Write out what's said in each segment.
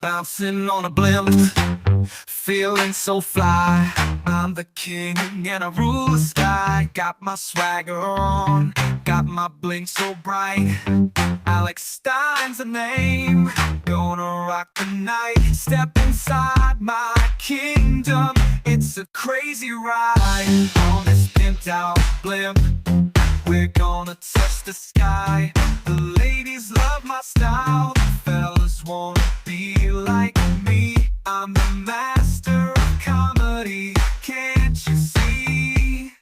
bouncing on a blimp, feeling so fly. I'm the king and I rule the sky. Got my swagger on, got my bling so bright. Alex Stein's the name, gonna rock the night. Step inside my kingdom, it's a crazy ride. On this pimped out blimp, we're gonna touch the sky. The ladies love my style, the fellas wanna be like me. I'm the master of comedy, can't you see?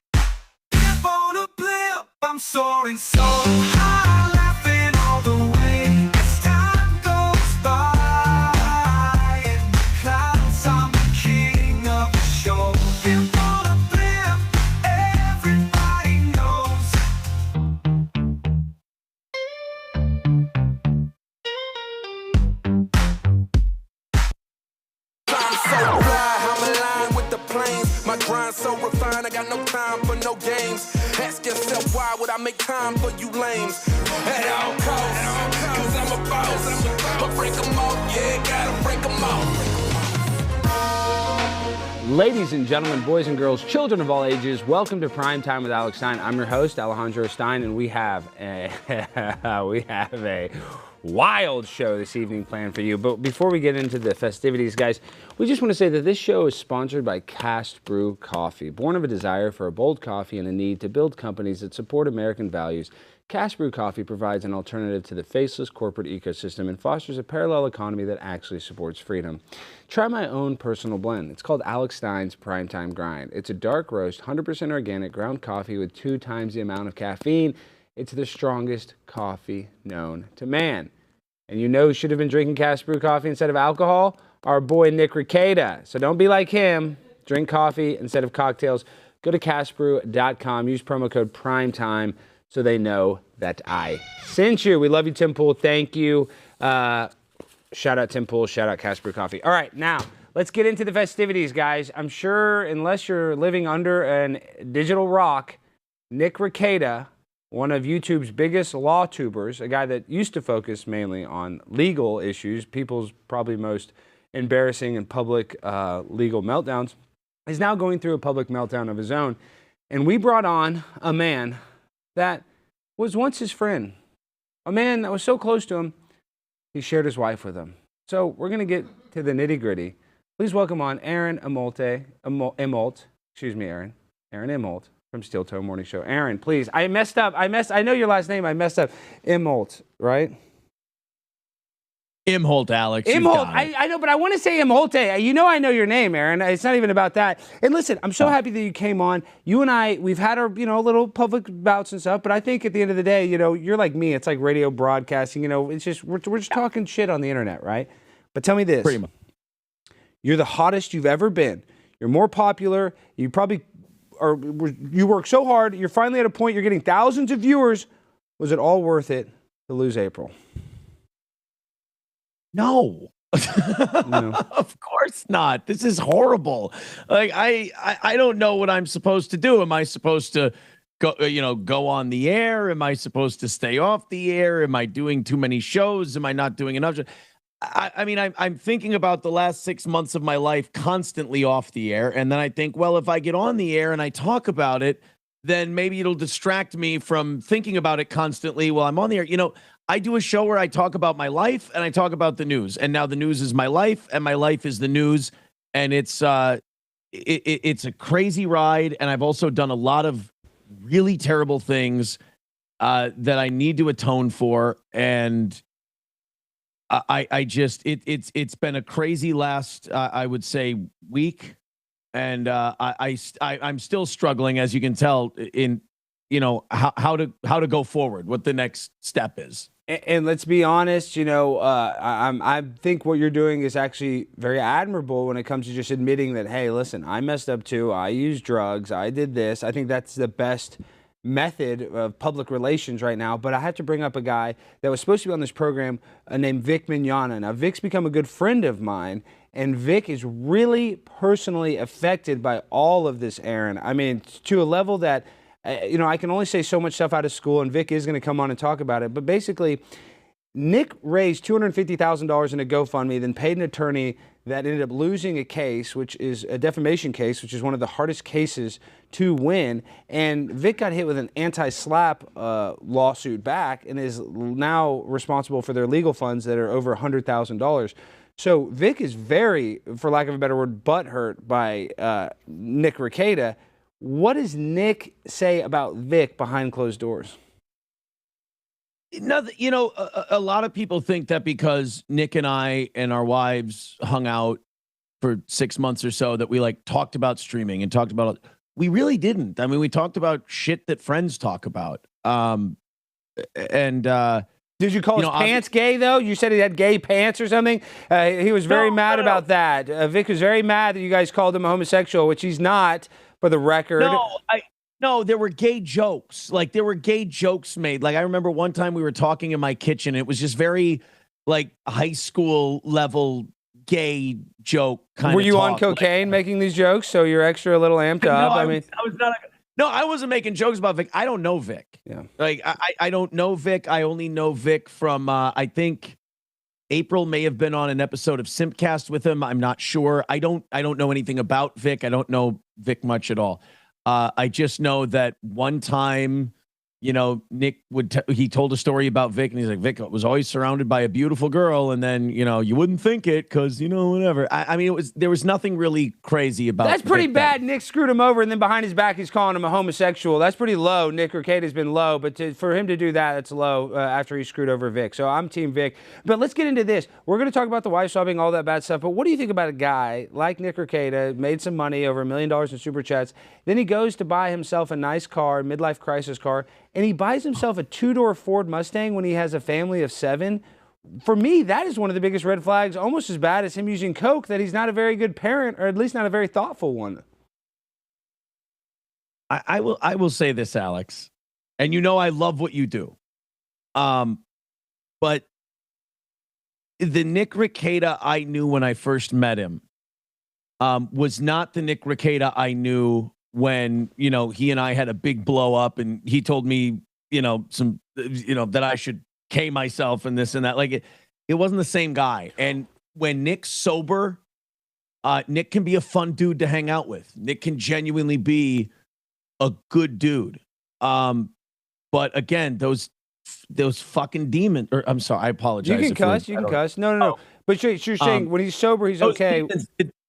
Blimp on a blimp, I'm soaring so high, laughing all the way as time goes by. In the clouds, I'm the king of the show. Blimp on a blimp, everybody knows. So fly, I'm aligned with the planes. My grind so refined, I got no time for no games. Ask yourself why would I make time for you lames? At all costs, cause I'm a boss. But break them off, yeah, gotta break them off. Ladies and gentlemen, boys and girls, children of all ages, welcome to Prime Time with Alex Stein. I'm your host, Alejandro Stein, and we have a wild show this evening planned for you. But before we get into the festivities, guys, we just want to say that this show is sponsored by CastBrew Coffee. Born of a desire for a bold coffee and a need to build companies that support American values, CastBrew Coffee provides an alternative to the faceless corporate ecosystem and fosters a parallel economy that actually supports freedom. Try my own personal blend. It's called Alex Stein's Primetime Grind. It's a dark roast, 100% organic ground coffee with 2 times the amount of caffeine. It's the strongest coffee known to man. And you know who should have been drinking CastBrew Coffee instead of alcohol? Our boy Nick Rekieta. So don't be like him. Drink coffee instead of cocktails. Go to castbrew.com. Use promo code PRIMETIME so they know that I sent you. We love you, Tim Pool. Thank you. Shout out Tim Pool. Shout out CastBrew Coffee. All right, now let's get into the festivities, guys. I'm sure unless you're living under a digital rock, Nick Rekieta, one of YouTube's biggest law tubers, a guy that used to focus mainly on legal issues, people's probably most embarrassing and public legal meltdowns, is now going through a public meltdown of his own. And we brought on a man that was once his friend, a man that was so close to him, he shared his wife with him. So we're going to get to the nitty gritty. Please welcome on Aaron Imholte. Aaron Imholte from Steel Toe Morning Show. Aaron, please. I messed up. I know your last name. I messed up. Imholte, right? Imholte, Alex. Imholte. I know, but I want to say Imholte. You know I know your name, Aaron. It's not even about that. And listen, I'm so happy that you came on. You and I, we've had our, little public bouts and stuff, but I think at the end of the day, you're like me. It's like radio broadcasting. It's just, we're just talking shit on the internet, right? But tell me this. Pretty much. You're the hottest you've ever been. You're more popular. You probably you work so hard. You're finally at a point you're getting thousands of viewers. Was it all worth it to lose April? No. No. Of course not. This is horrible. Like I don't know what I'm supposed to do. Am I supposed to go on the air? Am I supposed to stay off the air? Am I doing too many shows? Am I not doing enough? I'm thinking about the last 6 months of my life constantly off the air. And then I think, well, if I get on the air and I talk about it, then maybe it'll distract me from thinking about it constantly while I'm on the air. I do a show where I talk about my life and I talk about the news. And now the news is my life and my life is the news. And it's a crazy ride. And I've also done a lot of really terrible things that I need to atone for. And it's been a crazy last, I would say, week. And I'm still struggling, as you can tell, in how to go forward, what the next step is. And let's be honest, I think what you're doing is actually very admirable when it comes to just admitting that, hey, listen, I messed up too. I used drugs. I did this. I think that's the best method of public relations right now. But I have to bring up a guy that was supposed to be on this program named Vic Mignogna. Now, Vic's become a good friend of mine. And Vic is really personally affected by all of this, Aaron. I mean, to a level that, I can only say so much stuff out of school, and Vic is going to come on and talk about it. But basically, Nick raised $250,000 in a GoFundMe, then paid an attorney that ended up losing a case, which is a defamation case, which is one of the hardest cases to win. And Vic got hit with an anti-SLAPP lawsuit back and is now responsible for their legal funds that are over $100,000. So Vic is very, for lack of a better word, butthurt by Nick Rekieta. What does Nick say about Vic behind closed doors? No, you know, a lot of people think that because Nick and I and our wives hung out for 6 months or so that we like talked about streaming and talked about. We really didn't. I mean, we talked about shit that friends talk about. Did you call his pants gay, though? You said he had gay pants or something? He was very mad about that. Vic was very mad that you guys called him a homosexual, which he's not, for the record. No, there were gay jokes. Like, there were gay jokes made. Like, I remember one time we were talking in my kitchen. It was just very, like, high school level gay joke kind of Were you on cocaine making these jokes, so you're extra a little amped up? I was not. No, I wasn't making jokes about Vic. I don't know Vic. Yeah. Like, I don't know Vic. I only know Vic from, I think April may have been on an episode of SimpCast with him. I'm not sure. I don't know anything about Vic. I don't know Vic much at all. I just know that one time, you know, Nick he told a story about Vic, and he's like, Vic was always surrounded by a beautiful girl, and then, you know, you wouldn't think it because, you know, whatever. I mean, there was nothing really crazy about. That's pretty Vic bad. then. Nick screwed him over, and then behind his back, he's calling him a homosexual. That's pretty low. Nick Rekieta's been low, but for him to do that, that's low after he screwed over Vic. So I'm Team Vic. But let's get into this. We're going to talk about the wife swapping, all that bad stuff. But what do you think about a guy like Nick Rekieta, made some money, over $1 million in super chats, then he goes to buy himself a nice car, midlife crisis car, and he buys himself a two-door Ford Mustang when he has a family of 7. For me, that is one of the biggest red flags, almost as bad as him using coke, that he's not a very good parent, or at least not a very thoughtful one. I will say this, Alex, and you know I love what you do. But the Nick Rekieta I knew when I first met him was not the Nick Rekieta I knew when, you know, he and I had a big blow up and he told me, you know, that I should K myself and this and that. Like, it wasn't the same guy. And when Nick's sober, Nick can be a fun dude to hang out with. Nick can genuinely be a good dude. But again, those fucking demons, or I'm sorry, I apologize. You can cuss. You can cuss. No. But you're saying when he's sober, he's okay.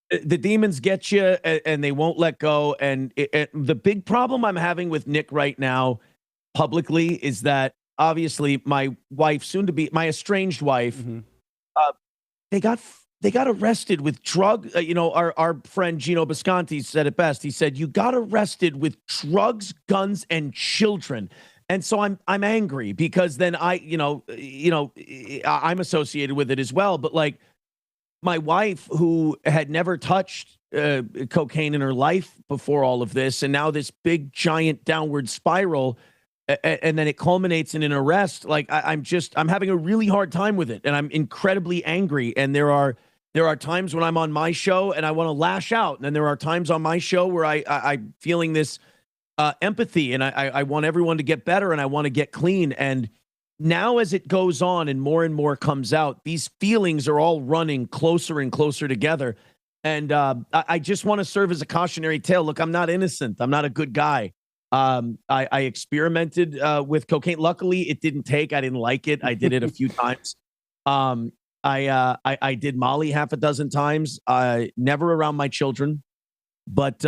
The demons get you and they won't let go. And the big problem I'm having with Nick right now publicly is that obviously my wife, soon to be my estranged wife, they got arrested with drug. You know, our friend Gino Bisconti said it best. He said, you got arrested with drugs, guns, and children. And so I'm angry because then I'm associated with it as well. But like, my wife, who had never touched cocaine in her life before all of this, and now this big giant downward spiral, and then it culminates in an arrest. Like, I'm having a really hard time with it, and I'm incredibly angry. And there are times when I'm on my show and I want to lash out, and then there are times on my show where I'm feeling this empathy, and I want everyone to get better, and I want to get clean. And now, as it goes on and more comes out, these feelings are all running closer and closer together. And I just want to serve as a cautionary tale. Look, I'm not innocent. I'm not a good guy. I experimented with cocaine. Luckily, it didn't take. I didn't like it. I did it a few times. I did Molly half a dozen times. Never around my children, but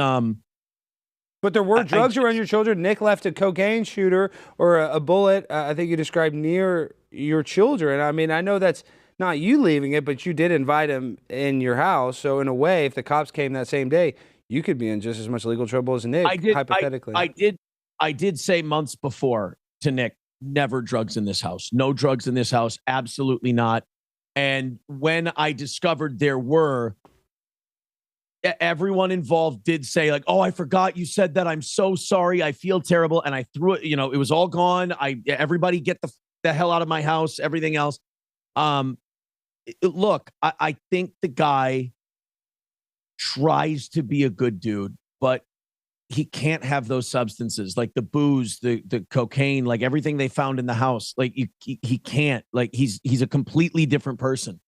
there were drugs around your children. Nick left a cocaine shooter or a bullet, I think you described, near your children. I mean, I know that's not you leaving it, but you did invite him in your house. So in a way, if the cops came that same day, you could be in just as much legal trouble as Nick, hypothetically. I did say months before to Nick, never drugs in this house. No drugs in this house. Absolutely not. And when I discovered there were, everyone involved did say, like, oh, I forgot you said that. I'm so sorry. I feel terrible. And I threw it, you know, it was all gone. Everybody get the hell out of my house, everything else. Look, I think the guy tries to be a good dude, but he can't have those substances, like the booze, the cocaine, like everything they found in the house. Like he can't. Like he's a completely different person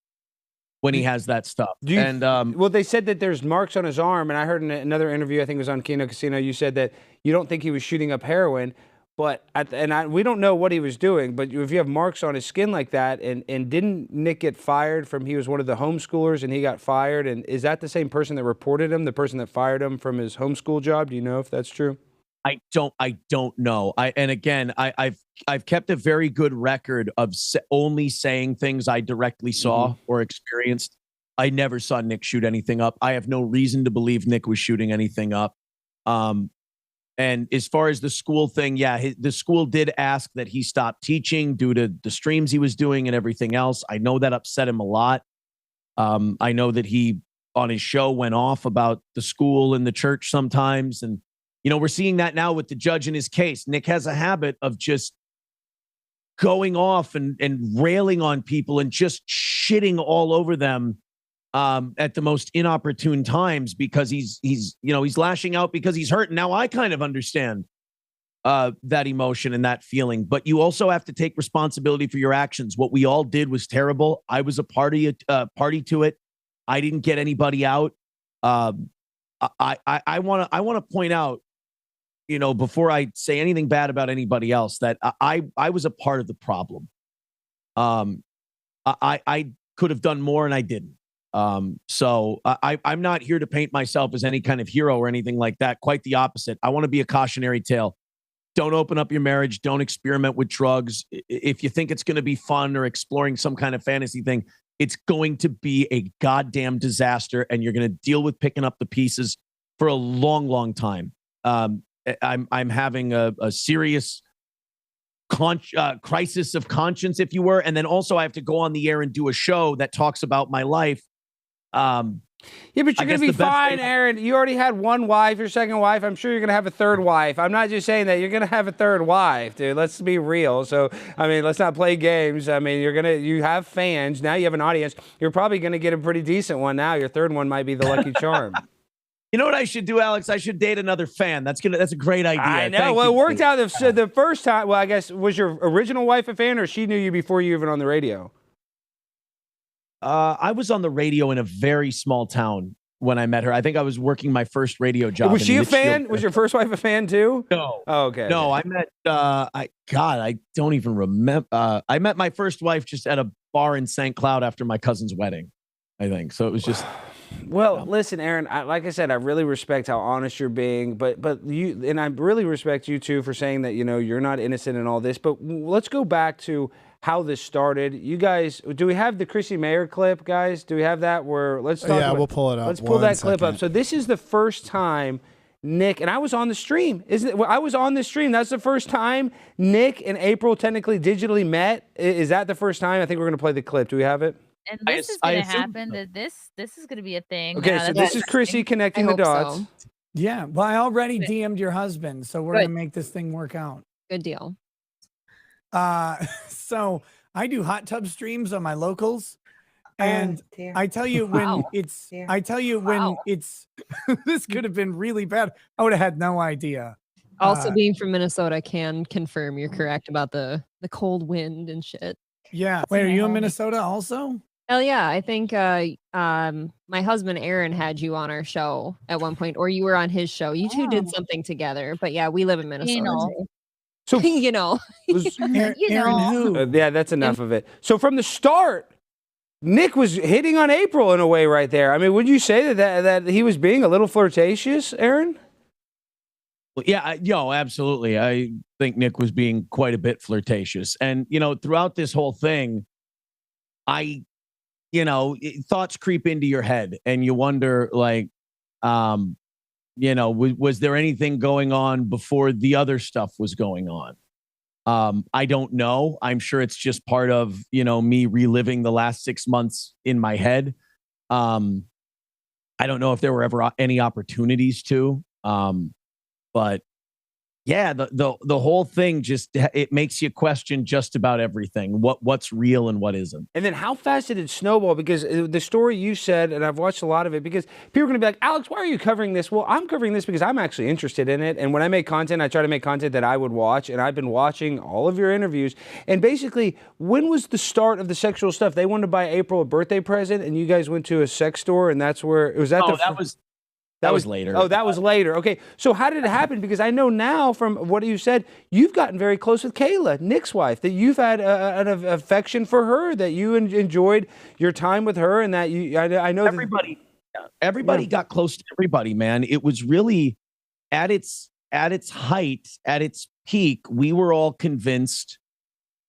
when he has that stuff. Well, they said that there's marks on his arm, and I heard in another interview, I think it was on Kino Casino, you said that you don't think he was shooting up heroin, but we don't know what he was doing, but if you have marks on his skin like that, and didn't Nick get fired from, he was one of the homeschoolers, and he got fired, and is that the same person that reported him, the person that fired him from his homeschool job? Do you know if that's true? I don't know. I've kept a very good record of only saying things I directly saw or experienced. I never saw Nick shoot anything up. I have no reason to believe Nick was shooting anything up. And as far as the school thing, the school did ask that he stop teaching due to the streams he was doing and everything else. I know that upset him a lot. I know that he, on his show, went off about the school and the church sometimes, and we're seeing that now with the judge in his case. Nick has a habit of just going off and railing on people and just shitting all over them at the most inopportune times because he's lashing out because he's hurt. And now I kind of understand that emotion and that feeling. But you also have to take responsibility for your actions. What we all did was terrible. I was a party to it. I didn't get anybody out. I want to point out, before I say anything bad about anybody else, that I was a part of the problem. I could have done more and I didn't. So I'm not here to paint myself as any kind of hero or anything like that. Quite the opposite. I want to be a cautionary tale. Don't open up your marriage. Don't experiment with drugs. If you think it's going to be fun or exploring some kind of fantasy thing, it's going to be a goddamn disaster, and you're going to deal with picking up the pieces for a long, long time. I'm having a serious crisis of conscience, if you were. And then also I have to go on the air and do a show that talks about my life. Yeah, but you're going to be fine, Aaron. You already had one wife, your second wife. I'm sure you're going to have a third wife. I'm not just saying that. You're going to have a third wife, dude. Let's be real. So, let's not play games. You have fans. Now you have an audience. You're probably going to get a pretty decent one now. Your third one might be the lucky charm. You know what I should do, Alex? I should date another fan. That's a great idea. I know. Well, it worked out the first time. Well, I guess, was your original wife a fan, or she knew you before you even on the radio? I was on the radio in a very small town when I met her. I think I was working my first radio job. Was she a fan? Was your first wife a fan too? No. Oh, okay. No, I met. I don't even remember. I met my first wife just at a bar in St. Cloud after my cousin's wedding, I think. So it was just. Well, listen, Aaron, like I said, I really respect how honest you're being, but you, and I really respect you too for saying that, you're not innocent in all this. But let's go back to how this started. You guys, do we have the Chrissy Mayer clip, guys? Do we have that? Let's talk about, we'll pull it up. Let's pull that clip up. So this is the first time Nick, and I was on the stream. I was on the stream. That's the first time Nick and April technically digitally met. Is that the first time? I think we're going to play the clip. Do we have it? And this is going to happen. That this is going to be a thing. Okay, so this is Chrissy connecting the dots. So. Yeah, well, I already DM'd your husband, so we're going to make this thing work out. Good deal. So I do hot tub streams on my locals, and I tell you when it's this could have been really bad. I would have had no idea. Also, being from Minnesota can confirm you're correct about the cold wind and shit. Yeah. Wait, are you in Minnesota also? Hell yeah. I think my husband Aaron had you on our show at one point, or you were on his show. You two did something together. But yeah, we live in Minnesota. So Aaron who? Yeah, that's enough of it. So from the start, Nick was hitting on April in a way right there. Would you say that he was being a little flirtatious, Aaron? Well, yeah, absolutely. I think Nick was being quite a bit flirtatious. And, throughout this whole thing, thoughts creep into your head and you wonder, was there anything going on before the other stuff was going on? I don't know. I'm sure it's just part of, me reliving the last 6 months in my head. I don't know if there were ever any opportunities to, but yeah, the whole thing just, it makes you question just about everything. What's real and what isn't. And then how fast did it snowball? Because the story you said, and I've watched a lot of it, because people are going to be like, Alex, why are you covering this? Well, I'm covering this because I'm actually interested in it. And when I make content, I try to make content that I would watch. And I've been watching all of your interviews. And basically, when was the start of the sexual stuff? They wanted to buy April a birthday present, and you guys went to a sex store, and that's where it was at. That was later. Oh, that was later. Okay. So how did it happen? Because I know now from what you said, you've gotten very close with Kayla, Nick's wife, that you've had an affection for her, that you enjoyed your time with her, and that I know everybody got close to everybody, man. It was really at its height, at its peak, we were all convinced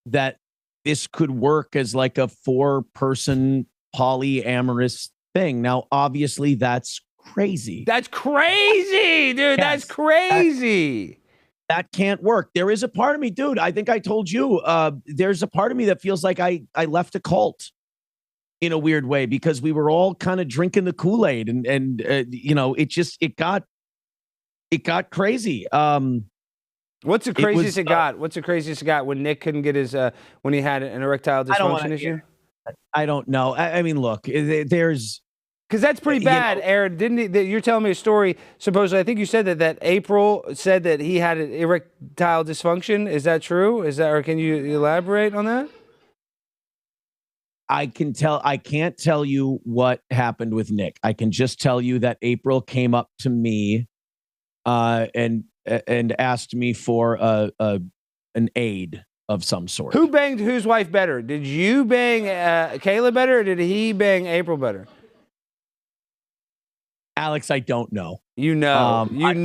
that this could work as like a 4-person polyamorous thing. Now, obviously, that's crazy. That's crazy, dude. That's crazy. That can't work. There is a part of me, dude. I think I told you, there's a part of me that feels like I left a cult in a weird way, because we were all kind of drinking the Kool-Aid, and it got crazy. What's the craziest it got? What's the craziest it got when Nick couldn't get his when he had an erectile dysfunction issue? I don't know. I mean, look, there's. Because that's pretty bad, Aaron. Didn't he? You're telling me a story. Supposedly, I think you said that April said that he had an erectile dysfunction. Is that true? Or can you elaborate on that? I can't tell you what happened with Nick. I can just tell you that April came up to me, and asked me for an aid of some sort. Who banged whose wife better? Did you bang Kayla better, or did he bang April better? Alex, I don't know. You know. I'd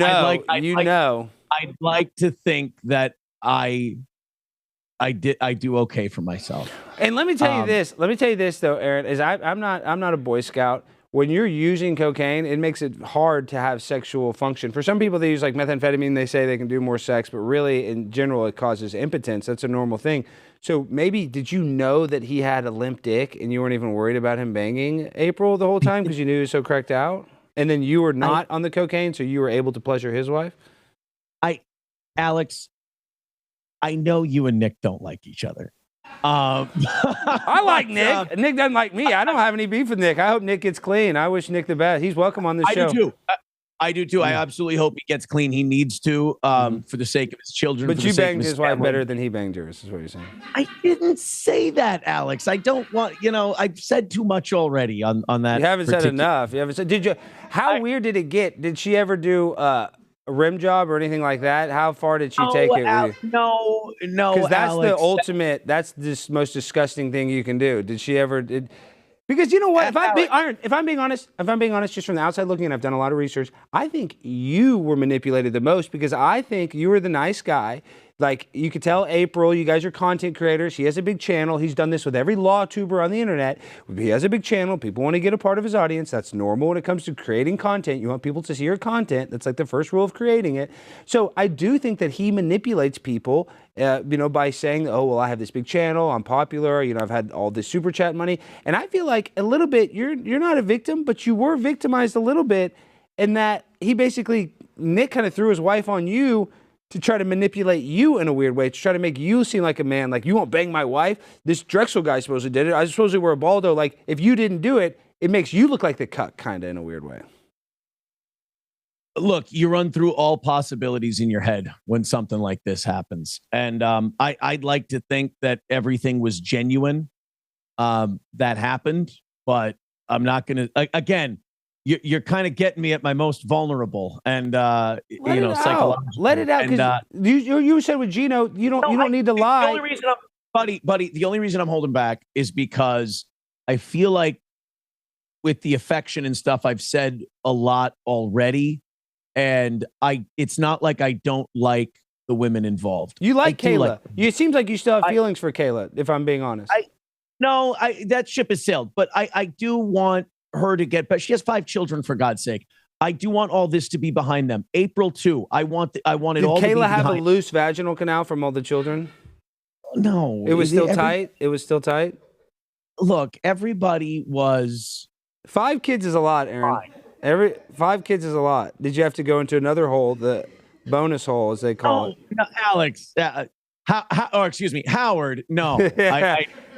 like to think that I do okay for myself. And let me tell you this. Let me tell you this though, Aaron. Is I'm not a Boy Scout. When you're using cocaine, it makes it hard to have sexual function. For some people, they use like methamphetamine. They say they can do more sex, but really, in general, it causes impotence. That's a normal thing. So maybe, did you know that he had a limp dick, and you weren't even worried about him banging April the whole time because you knew he was so cracked out? And then you were not on the cocaine, so you were able to pleasure his wife? Alex, I know you and Nick don't like each other. I like Nick. Nick doesn't like me. I don't have any beef with Nick. I hope Nick gets clean. I wish Nick the best. He's welcome on this show. I do too. I absolutely hope he gets clean. He needs to, for the sake of his children. But you banged his wife better than he banged yours, is what you're saying. I didn't say that, Alex. I don't want, I've said too much already on that. You haven't said enough. You haven't said, how weird did it get? Did she ever do a rim job or anything like that? How far did she take it with you? No. Because that's Alex, the ultimate, that's the most disgusting thing you can do. Did she ever, because you know what? If I'm being honest, just from the outside looking in, I've done a lot of research. I think you were manipulated the most, because I think you were the nice guy. Like, you could tell April, you guys are content creators. He has a big channel. He's done this with every law tuber on the internet. He has a big channel. People want to get a part of his audience. That's normal when it comes to creating content. You want people to see your content. That's like the first rule of creating it. So I do think that he manipulates people, by saying, oh, well, I have this big channel. I'm popular. I've had all this super chat money. And I feel like a little bit, you're not a victim, but you were victimized a little bit, in that Nick kind of threw his wife on you to try to manipulate you in a weird way, to try to make you seem like a man, like, you won't bang my wife. This Drexel guy supposedly did it. I supposedly wear a baldo. Like, if you didn't do it, it makes you look like the cuck, kind of, in a weird way. Look, you run through all possibilities in your head when something like this happens. And I'd like to think that everything was genuine that happened, but I'm not going to, again, you're kind of getting me at my most vulnerable, and psychological. Let it out, because you said with Gino, you don't need to lie. The only reason the only reason I'm holding back is because I feel like with the affection and stuff, I've said a lot already, and it's not like I don't like the women involved. You like Kayla. It seems like you still have feelings for Kayla, if I'm being honest. That ship has sailed, but I do want her to get, but she has 5 children, for God's sake. I do want all this to be behind them. April too. I want it all. Did Kayla have a loose vaginal canal from all the children? No, it was still tight. It was still tight. Look, everybody was. 5 kids is a lot, Aaron. 5 kids is a lot. Did you have to go into another hole? The bonus hole, as they call it. No, Alex. Excuse me, Howard. No,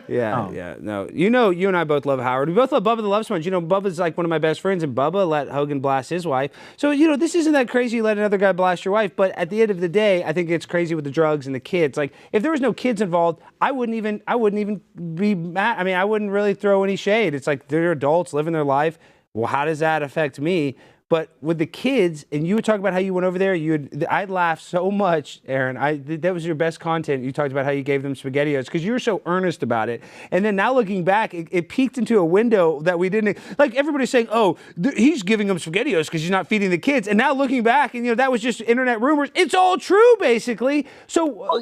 Yeah, no. You know, you and I both love Howard. We both love Bubba the Love Sponge. You know, Bubba's like one of my best friends, and Bubba let Hogan blast his wife. So, you know, this isn't that crazy you let another guy blast your wife, but at the end of the day, I think it's crazy with the drugs and the kids. Like, if there was no kids involved, I wouldn't even be mad. I mean, I wouldn't really throw any shade. It's like they're adults living their life. Well, how does that affect me? But with the kids, and you would talk about how you went over there, I'd laugh so much, Aaron. That was your best content. You talked about how you gave them SpaghettiOs because you were so earnest about it. And then now looking back, it peeked into a window that we didn't, like everybody's saying, oh, he's giving them SpaghettiOs because he's not feeding the kids. And now looking back, and you know, that was just internet rumors. It's all true, basically. So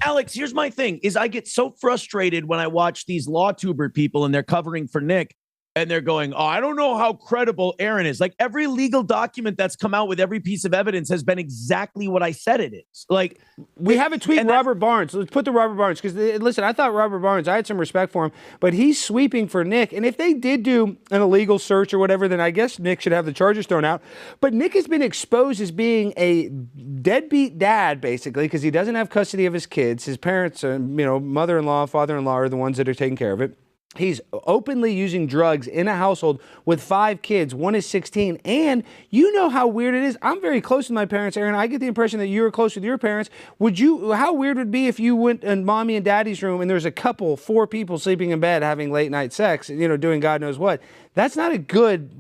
Alex, here's my thing, is I get so frustrated when I watch these LawTuber people and they're covering for Nick. And they're going, oh, I don't know how credible Aaron is. Like every legal document that's come out with every piece of evidence has been exactly what I said it is. Like we have a tweet, Robert Barnes. Let's put the Robert Barnes, because listen, I thought Robert Barnes, I had some respect for him, but he's sweeping for Nick. And if they did do an illegal search or whatever, then I guess Nick should have the charges thrown out. But Nick has been exposed as being a deadbeat dad, basically, because he doesn't have custody of his kids. His parents, mother-in-law, father-in-law are the ones that are taking care of it. He's openly using drugs in a household with 5 kids. One is 16. And you know how weird it is. I'm very close to my parents, Aaron. I get the impression that you were close with your parents. How weird would it be if you went in mommy and daddy's room and there's a couple, 4 people sleeping in bed having late night sex, doing God knows what? That's not a good,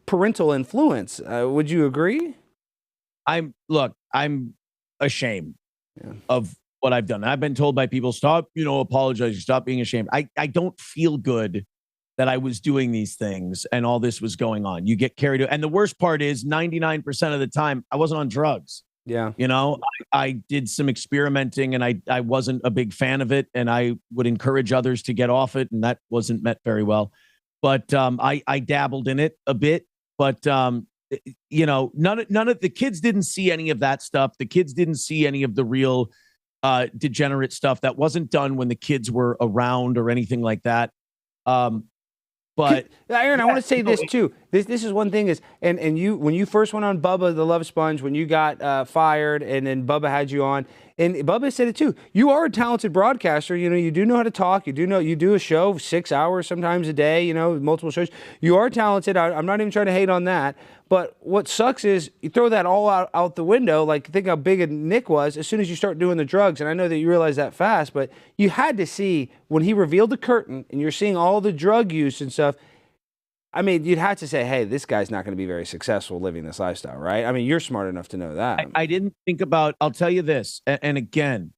parental influence. Would you agree? I'm ashamed of what I've done. I've been told by people, stop, apologizing, stop being ashamed. I don't feel good that I was doing these things and all this was going on. You get carried away. And the worst part is 99% of the time I wasn't on drugs. Yeah. I did some experimenting and I wasn't a big fan of it. And I would encourage others to get off it. And that wasn't met very well. But I dabbled in it a bit. But, none of the kids didn't see any of that stuff. The kids didn't see any of the real degenerate stuff that wasn't done when the kids were around or anything like that. But Aaron, I want to say this too. This is one thing is, and you, when you first went on Bubba the Love Sponge, when you got fired, and then Bubba had you on, and Bubba said it too. You are a talented broadcaster. You do know how to talk. You do a show 6 hours sometimes a day. Multiple shows. You are talented. I'm not even trying to hate on that. But what sucks is you throw that all out the window. Like, think how big Nick was as soon as you start doing the drugs. And I know that you realize that fast, but you had to see when he revealed the curtain and you're seeing all the drug use and stuff. I mean, you'd have to say, hey, this guy's not going to be very successful living this lifestyle, right? I mean, you're smart enough to know that. I didn't think about, I'll tell you this, and again,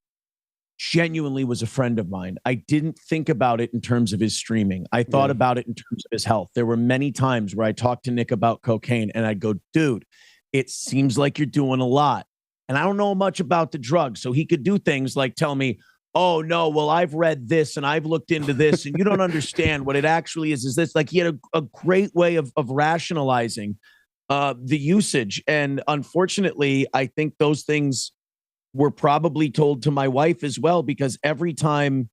genuinely was a friend of mine. I didn't think about it in terms of his streaming. I thought about it in terms of his health. There were many times where I talked to Nick about cocaine and I'd go, dude, it seems like you're doing a lot. And I don't know much about the drugs. So he could do things like tell me, oh, no, well, I've read this and I've looked into this and you don't understand what it actually is this. Like, he had a great way of rationalizing the usage. And unfortunately, I think those things were probably told to my wife as well, because every time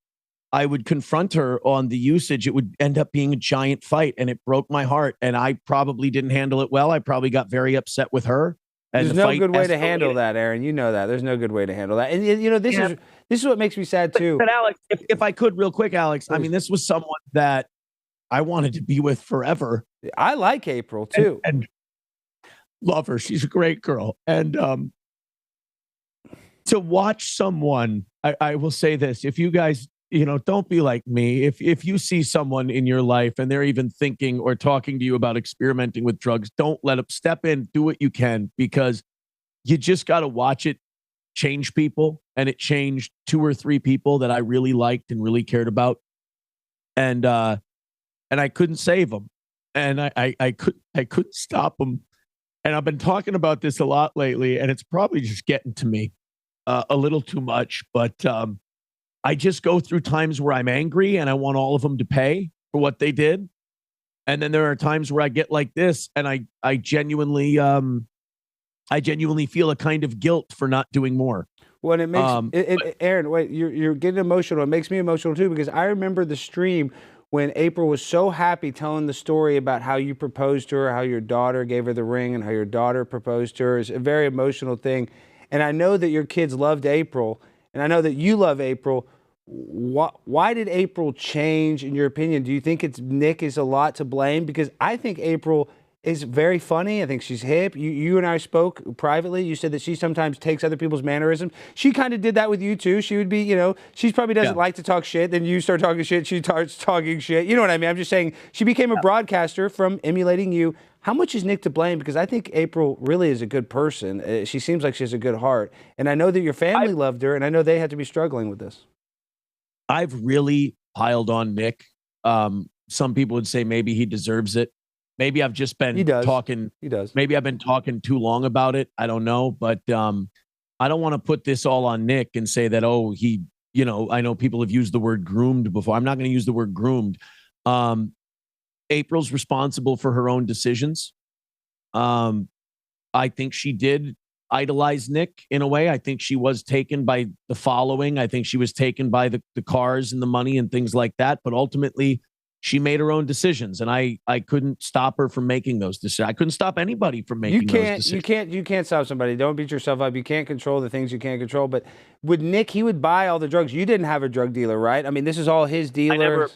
I would confront her on the usage, it would end up being a giant fight and it broke my heart. And I probably didn't handle it well. I probably got very upset with her. There's no good way to handle that, Aaron. You know that. There's no good way to handle that. And this is what makes me sad too. But Alex, if I could real quick, Alex, I mean, this was someone that I wanted to be with forever. I like April too. And love her. She's a great girl. And to watch someone, I will say this, if you guys, don't be like me. If you see someone in your life and they're even thinking or talking to you about experimenting with drugs, don't let them step in, do what you can, because you just got to watch it change people. And it changed 2 or 3 people that I really liked and really cared about. And I couldn't save them. And I couldn't stop them. And I've been talking about this a lot lately, and it's probably just getting to me a little too much, but I just go through times where I'm angry and I want all of them to pay for what they did. And then there are times where I get like this and I genuinely feel a kind of guilt for not doing more. Well, it makes Aaron, wait, you're getting emotional. It makes me emotional too, because I remember the stream when April was so happy telling the story about how you proposed to her, how your daughter gave her the ring, and how your daughter proposed to her. It's a very emotional thing. And I know that your kids loved April, and I know that you love April. Why did April change, in your opinion? Do you think Nick is a lot to blame? Because I think April is very funny. I think she's hip. You and I spoke privately. You said that she sometimes takes other people's mannerisms. She kind of did that with you too. She would be, she probably doesn't like to talk shit. Then you start talking shit. She starts talking shit. You know what I mean? I'm just saying she became a broadcaster from emulating you. How much is Nick to blame? Because I think April really is a good person. She seems like she has a good heart. And I know that your family loved her, and I know they had to be struggling with this. I've really piled on Nick. Some people would say maybe he deserves it. Maybe I've just been talking. He does. Maybe I've been talking too long about it. I don't know. But I don't want to put this all on Nick and say that, oh, he, I know people have used the word groomed before. I'm not going to use the word groomed. April's responsible for her own decisions. I think she did idolize Nick in a way. I think she was taken by the following. I think she was taken by the cars and the money and things like that. But ultimately, she made her own decisions, and I couldn't stop her from making those decisions. I couldn't stop anybody from making those decisions. You can't stop somebody. Don't beat yourself up. You can't control the things you can't control. But with Nick, he would buy all the drugs. You didn't have a drug dealer, right? I mean, this is all his dealer.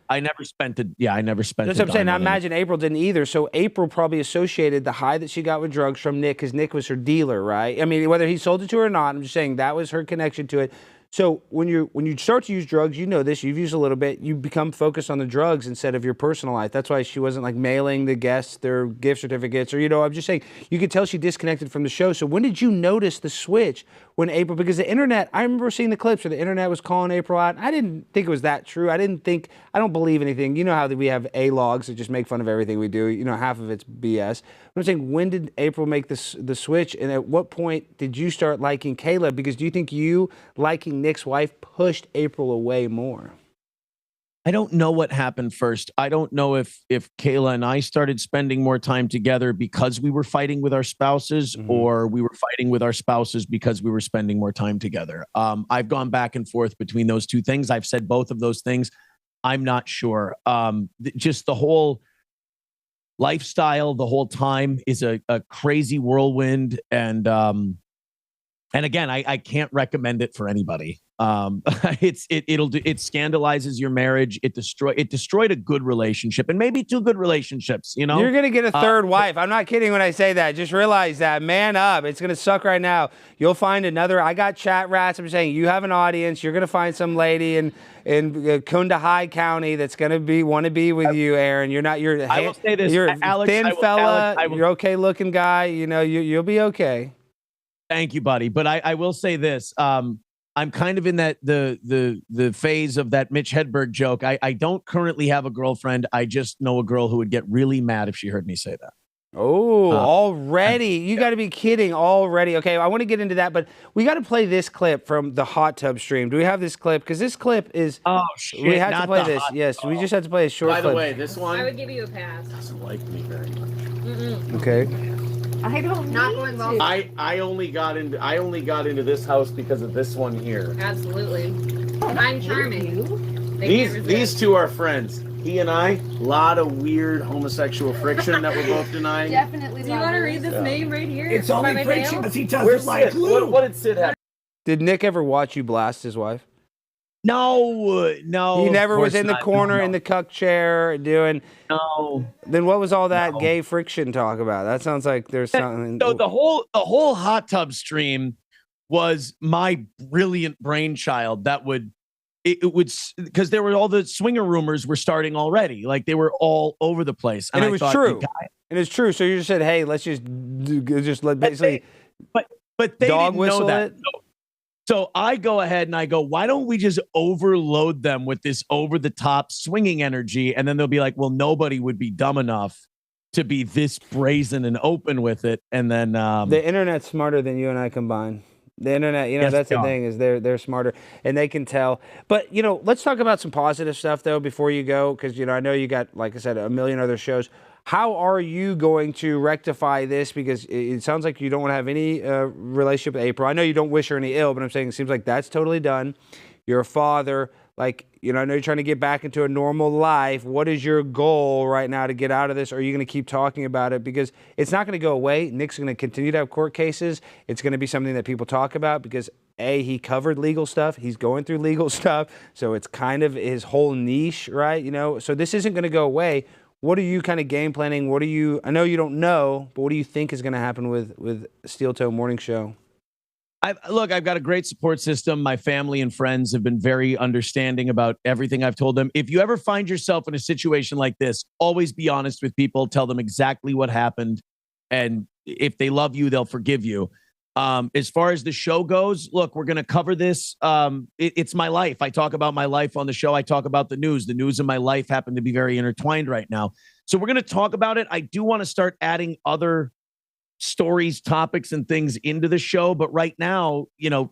I never spent it. Yeah, I never spent it. That's what I'm saying. I imagine April didn't either. So April probably associated the high that she got with drugs from Nick because Nick was her dealer, right? I mean, whether he sold it to her or not, I'm just saying that was her connection to it. So when you start to use drugs, you know this, you've used a little bit, you become focused on the drugs instead of your personal life. That's why she wasn't like mailing the guests their gift certificates or, I'm just saying, you could tell she disconnected from the show. So when did you notice the switch when April, because the internet, I remember seeing the clips where the internet was calling April out. I didn't think it was that true. I don't believe anything. You know how we have A-logs that just make fun of everything we do. Half of it's BS. I'm saying, when did April make the switch? And at what point did you start liking Kayla? Because do you think you liking Nick's wife pushed April away more? I don't know what happened first. I don't know if Kayla and I started spending more time together because we were fighting with our spouses, or we were fighting with our spouses because we were spending more time together. I've gone back and forth between those two things. I've said both of those things. I'm not sure. Just the whole lifestyle, the whole time is a crazy whirlwind. And again, I can't recommend it for anybody. It scandalizes your marriage. It destroyed a good relationship, and maybe two good relationships. You're gonna get a third wife. I'm not kidding when I say that. Just realize that. Man up. It's gonna suck right now. You'll find another. I got chat rats. I'm saying you have an audience. You're gonna find some lady in Kundahai County that's gonna want to be with you, Aaron. I will say this, you're Alex, thin fella. You're okay looking guy. You'll be okay. Thank you, buddy. But I will say this. I'm kind of in the phase of that Mitch Hedberg joke. I don't currently have a girlfriend. I just know a girl who would get really mad if she heard me say that. Oh, already? You got to be kidding already. Okay, I want to get into that, but we got to play this clip from the hot tub stream. Do we have this clip? Because this clip is... Oh, shit. We have to play this. Yes, we just have to play a short clip. By the way, this one... I would give you a pass. Doesn't like me very much. Okay. I don't not going well. I only got into this house because of this one here. Absolutely. I'm charming. These two are friends. He and I, a lot of weird homosexual friction that we're both denying. Definitely. Do you want to read this name right here? It's only friction because he doesn't Where's like Sid? glue. What did Sid have? Did Nick ever watch you blast his wife? No. He never was in the corner in the cuck chair doing. No. Then what was all that gay friction talk about? That sounds like there's something. So the whole hot tub stream was my brilliant brainchild. That would because there were all the swinger rumors were starting already. Like they were all over the place, and it was true. And it's true. So you just said, "Hey, let's just let basically." But they dog didn't whistle know that. it. So I go ahead and I go, why don't we just overload them with this over-the-top swinging energy? And then they'll be like, well, nobody would be dumb enough to be this brazen and open with it. And then the internet's smarter than you and I combined. The internet, Yes, that's they the are. thing is they're smarter and they can tell. But let's talk about some positive stuff though before you go, because I know you got, like I said, a million other shows. How are you going to rectify this? Because it sounds like you don't want to have any relationship with April. I know you don't wish her any ill, but I'm saying it seems like that's totally done. You're a father. Like, I know you're trying to get back into a normal life. What is your goal right now to get out of this? Or are you going to keep talking about it? Because it's not going to go away. Nick's going to continue to have court cases. It's going to be something that people talk about because he covered legal stuff. He's going through legal stuff. So it's kind of his whole niche, right? So this isn't going to go away. What are you kind of game planning? I know you don't know, but what do you think is going to happen with Steel Toe Morning Show? I've got a great support system. My family and friends have been very understanding about everything I've told them. If you ever find yourself in a situation like this, always be honest with people. Tell them exactly what happened. And if they love you, they'll forgive you. As far as the show goes, look, we're going to cover this. It's my life. I talk about my life on the show. I talk about the news. The news and my life happen to be very intertwined right now. So we're going to talk about it. I do want to start adding other stories, topics, and things into the show. But right now,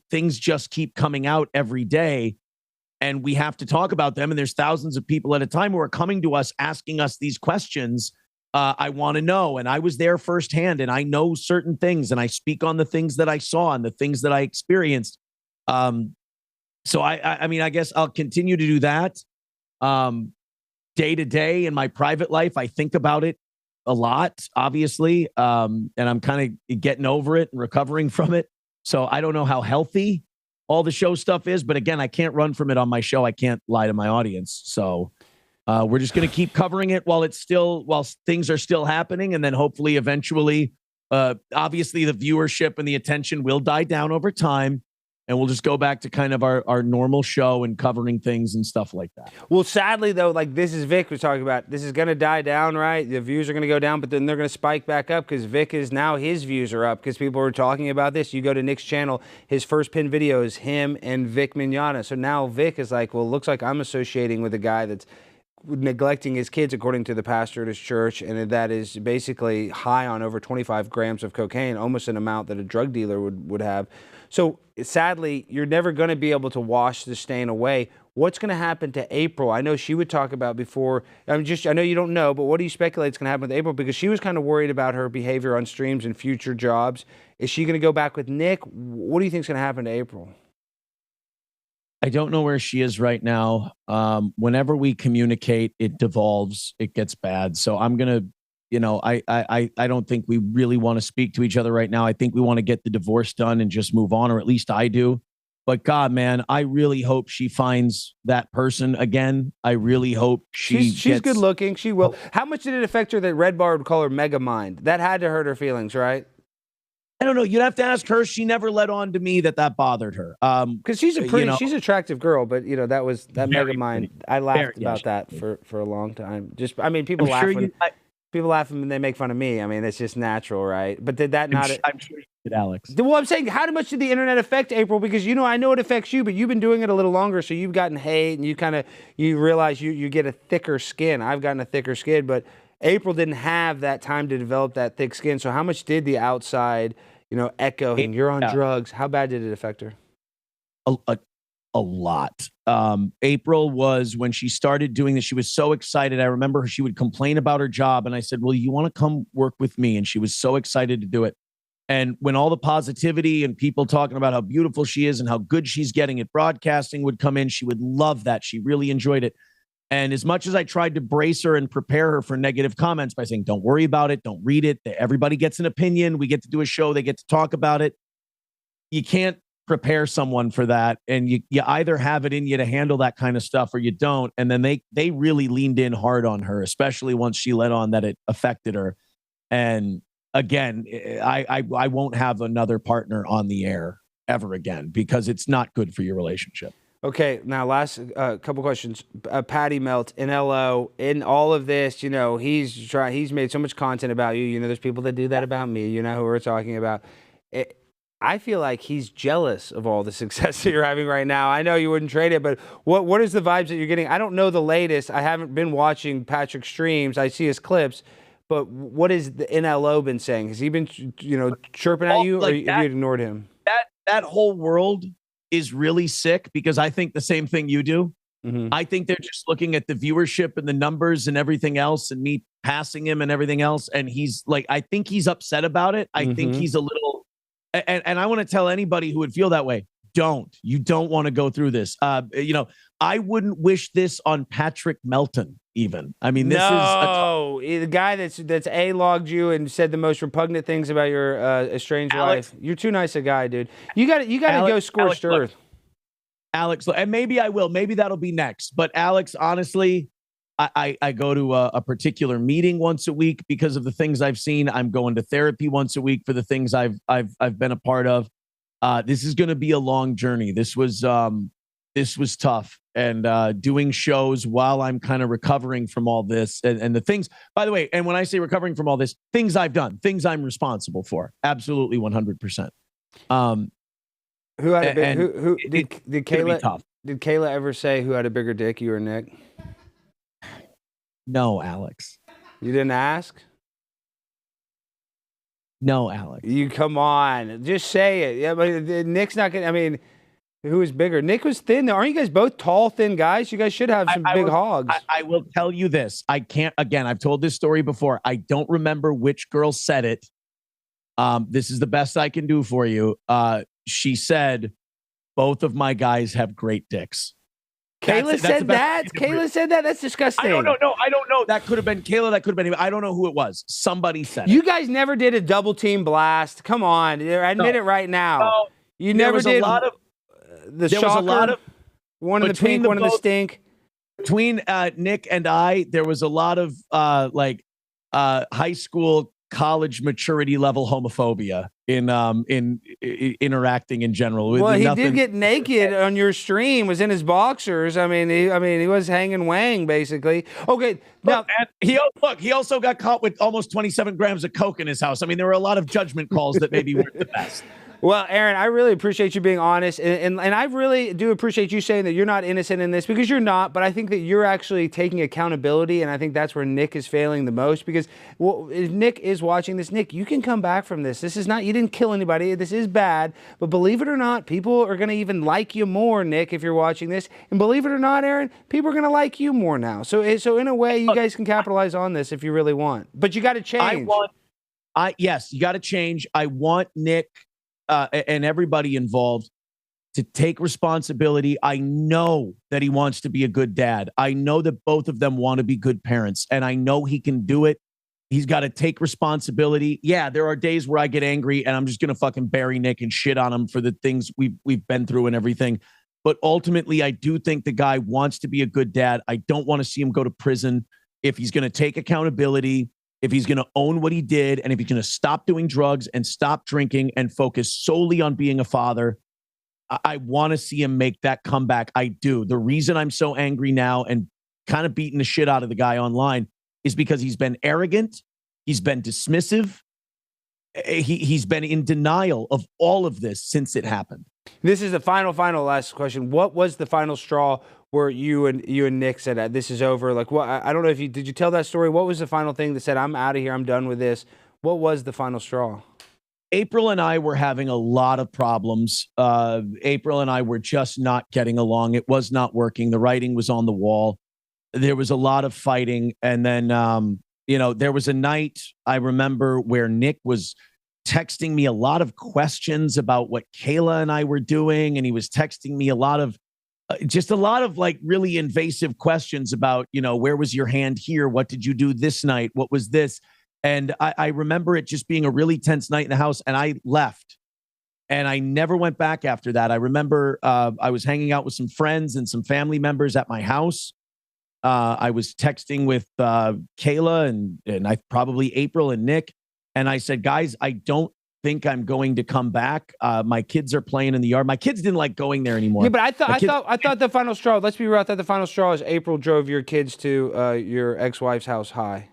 things just keep coming out every day and we have to talk about them. And there's thousands of people at a time who are coming to us, asking us these questions. I want to know. And I was there firsthand and I know certain things and I speak on the things that I saw and the things that I experienced. So I guess I'll continue to do that. Day to day in my private life, I think about it a lot, obviously. And I'm kind of getting over it and recovering from it. So I don't know how healthy all the show stuff is, but again, I can't run from it on my show. I can't lie to my audience. So we're just going to keep covering it while things are still happening. And then hopefully eventually, obviously the viewership and the attention will die down over time. And we'll just go back to kind of our normal show and covering things and stuff like that. Well, sadly, though, like this is Vic was talking about, this is going to die down, right? The views are going to go down, but then they're going to spike back up because Vic is now his views are up because people are talking about this. You go to Nick's channel, his first pin video is him and Vic Mignogna. So now Vic is like, well, it looks like I'm associating with a guy that's neglecting his kids according to the pastor at his church, and that is basically high on over 25 grams of cocaine, almost an amount that a drug dealer would have. So sadly, you're never going to be able to wash the stain away. What's going to happen to April? I know she would talk about before. I know you don't know, but what do you speculate is going to happen with April? Because she was kind of worried about her behavior on streams and future jobs. Is she going to go back with Nick? What do you think is going to happen to April? I don't know where she is right now. Whenever we communicate, it devolves, it gets bad. So I'm going to, I don't think we really want to speak to each other right now. I think we want to get the divorce done and just move on, or at least I do. But God, man, I really hope she finds that person again. I really hope she's good looking. She will. How much did it affect her that Red Bar would call her Mega Mind? That had to hurt her feelings, right? I don't know. You'd have to ask her. She never let on to me that bothered her. Because she's a pretty, she's an attractive girl, but that was that Mega Mind. I laughed about that for a long time. People laugh people laugh when they make fun of me. I mean, it's just natural, right? But did that not? I'm sure you did, Alex. Well, I'm saying, how much did the internet affect April? Because I know it affects you, but you've been doing it a little longer, so you've gotten hate, and you realize you get a thicker skin. I've gotten a thicker skin, but April didn't have that time to develop that thick skin. So how much did the outside, echoing, you're on drugs, how bad did it affect her? A lot. April was, when she started doing this, she was so excited. I remember she would complain about her job, and I said, well, you want to come work with me? And she was so excited to do it. And when all the positivity and people talking about how beautiful she is and how good she's getting at broadcasting would come in, she would love that. She really enjoyed it. And as much as I tried to brace her and prepare her for negative comments by saying, don't worry about it, don't read it, everybody gets an opinion, we get to do a show, they get to talk about it. You can't prepare someone for that. And you either have it in you to handle that kind of stuff or you don't. And then they really leaned in hard on her, especially once she let on that it affected her. And again, I won't have another partner on the air ever again because it's not good for your relationship. Okay, now last couple questions. Patty Melt in LO, in all of this, he's made so much content about you. There's people that do that about me, who we're talking about. I feel like he's jealous of all the success that you're having right now. I know you wouldn't trade it, but what is the vibes that you're getting? I don't know the latest. I haven't been watching Patrick's streams. I see his clips, but what has the NLO been saying? Has he been, chirping at you, or have you ignored him? That whole world is really sick because I think the same thing you do. Mm-hmm. I think they're just looking at the viewership and the numbers and everything else and me passing him and everything else. And he's like, I think he's upset about it. I think he's a little, and I want to tell anybody who would feel that way, don't want to go through this. I wouldn't wish this on Patrick Melton even. I mean, this the guy that's A-logged you and said the most repugnant things about your estranged Alex, wife. You're too nice a guy, dude. You got to go scorched earth. Alex, and maybe I will. Maybe that'll be next. But Alex, honestly, I go to a particular meeting once a week because of the things I've seen. I'm going to therapy once a week for the things I've been a part of. This is going to be a long journey. This was tough, and doing shows while I'm kind of recovering from all this and the things. By the way, and when I say recovering from all this, things I've done, things I'm responsible for, absolutely 100%. Who had a big? Who did Kayla? Did Kayla ever say who had a bigger dick, you or Nick? No, Alex. You didn't ask? No, Alex. You come on, just say it. Yeah, but Nick's not gonna. I mean, who was bigger? Nick was thin. Aren't you guys both tall, thin guys? You guys should have some big hogs. I will tell you this. I can't. Again, I've told this story before. I don't remember which girl said it. This is the best I can do for you. She said, both of my guys have great dicks. Kayla said that? Kayla said that? That's disgusting. I don't know. No, I don't know. That could have been Kayla. That could have been. I don't know who it was. Somebody said it. You guys never did a double team blast. Come on. Admit it right now. No, you never did. A lot of, the shocker. Was a lot of, one in the pink, one in the stink. Between Nick and I, there was a lot of high school, college maturity level homophobia in interacting in general. Well, he did get naked on your stream. Was in his boxers. I mean, he was hanging wang basically. Okay, now he also got caught with almost 27 grams of coke in his house. I mean, there were a lot of judgment calls that maybe weren't the best. Well, Aaron, I really appreciate you being honest, and I really do appreciate you saying that you're not innocent in this, because you're not, but I think that you're actually taking accountability, and I think that's where Nick is failing the most, because if Nick is watching this, Nick, you can come back from this. This is not, you didn't kill anybody, this is bad, but believe it or not, people are going to even like you more, Nick, if you're watching this, and believe it or not, Aaron, people are going to like you more now. So in a way, you guys can capitalize on this if you really want, but you got to change. Yes, you got to change. I want Nick and everybody involved to take responsibility. I know that he wants to be a good dad. I know that both of them want to be good parents, and I know he can do it. He's got to take responsibility. Yeah, there are days where I get angry and I'm just going to fucking bury Nick and shit on him for the things we've been through and everything. But ultimately, I do think the guy wants to be a good dad. I don't want to see him go to prison. If he's going to take accountability, if he's going to own what he did, and if he's going to stop doing drugs and stop drinking and focus solely on being a father, I want to see him make that comeback. I do. The reason I'm so angry now and kind of beating the shit out of the guy online is because he's been arrogant. He's been dismissive. He's been in denial of all of this since it happened. This is the final last question. What was the final straw where you and Nick said, this is over? Like, what? I don't know if did you tell that story? What was the final thing that said, I'm out of here, I'm done with this? What was the final straw? April and I were having a lot of problems. April and I were just not getting along. It was not working. The writing was on the wall. There was a lot of fighting. And then, there was a night I remember where Nick was texting me a lot of questions about what Kayla and I were doing. And he was texting me a lot of like really invasive questions about, where was your hand here? What did you do this night? What was this? And I remember it just being a really tense night in the house, and I left and I never went back after that. I remember I was hanging out with some friends and some family members at my house. I was texting with Kayla and I probably April and Nick. And I said, guys, I don't think I'm going to come back. My kids are playing in the yard. My kids didn't like going there anymore. Yeah, but I thought the final straw, let's be real, I thought the final straw is April drove your kids to your ex-wife's house high.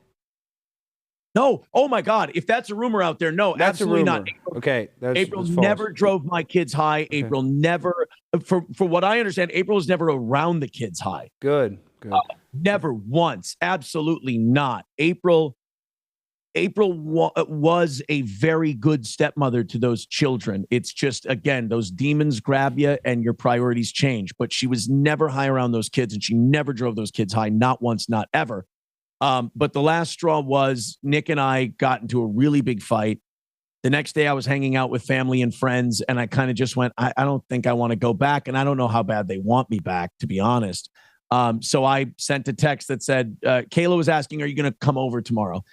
No. Oh my God. If that's a rumor out there, no, that's absolutely not. April, okay. April never drove my kids high. Okay. April never, for what I understand, April was never around the kids high. Good. Never once. Absolutely not. April was a very good stepmother to those children. It's just, again, those demons grab you and your priorities change. But she was never high around those kids, and she never drove those kids high. Not once, not ever. But the last straw was Nick and I got into a really big fight. The next day I was hanging out with family and friends, and I kind of just went, I don't think I want to go back. And I don't know how bad they want me back, to be honest. So I sent a text that said, Kayla was asking, are you going to come over tomorrow?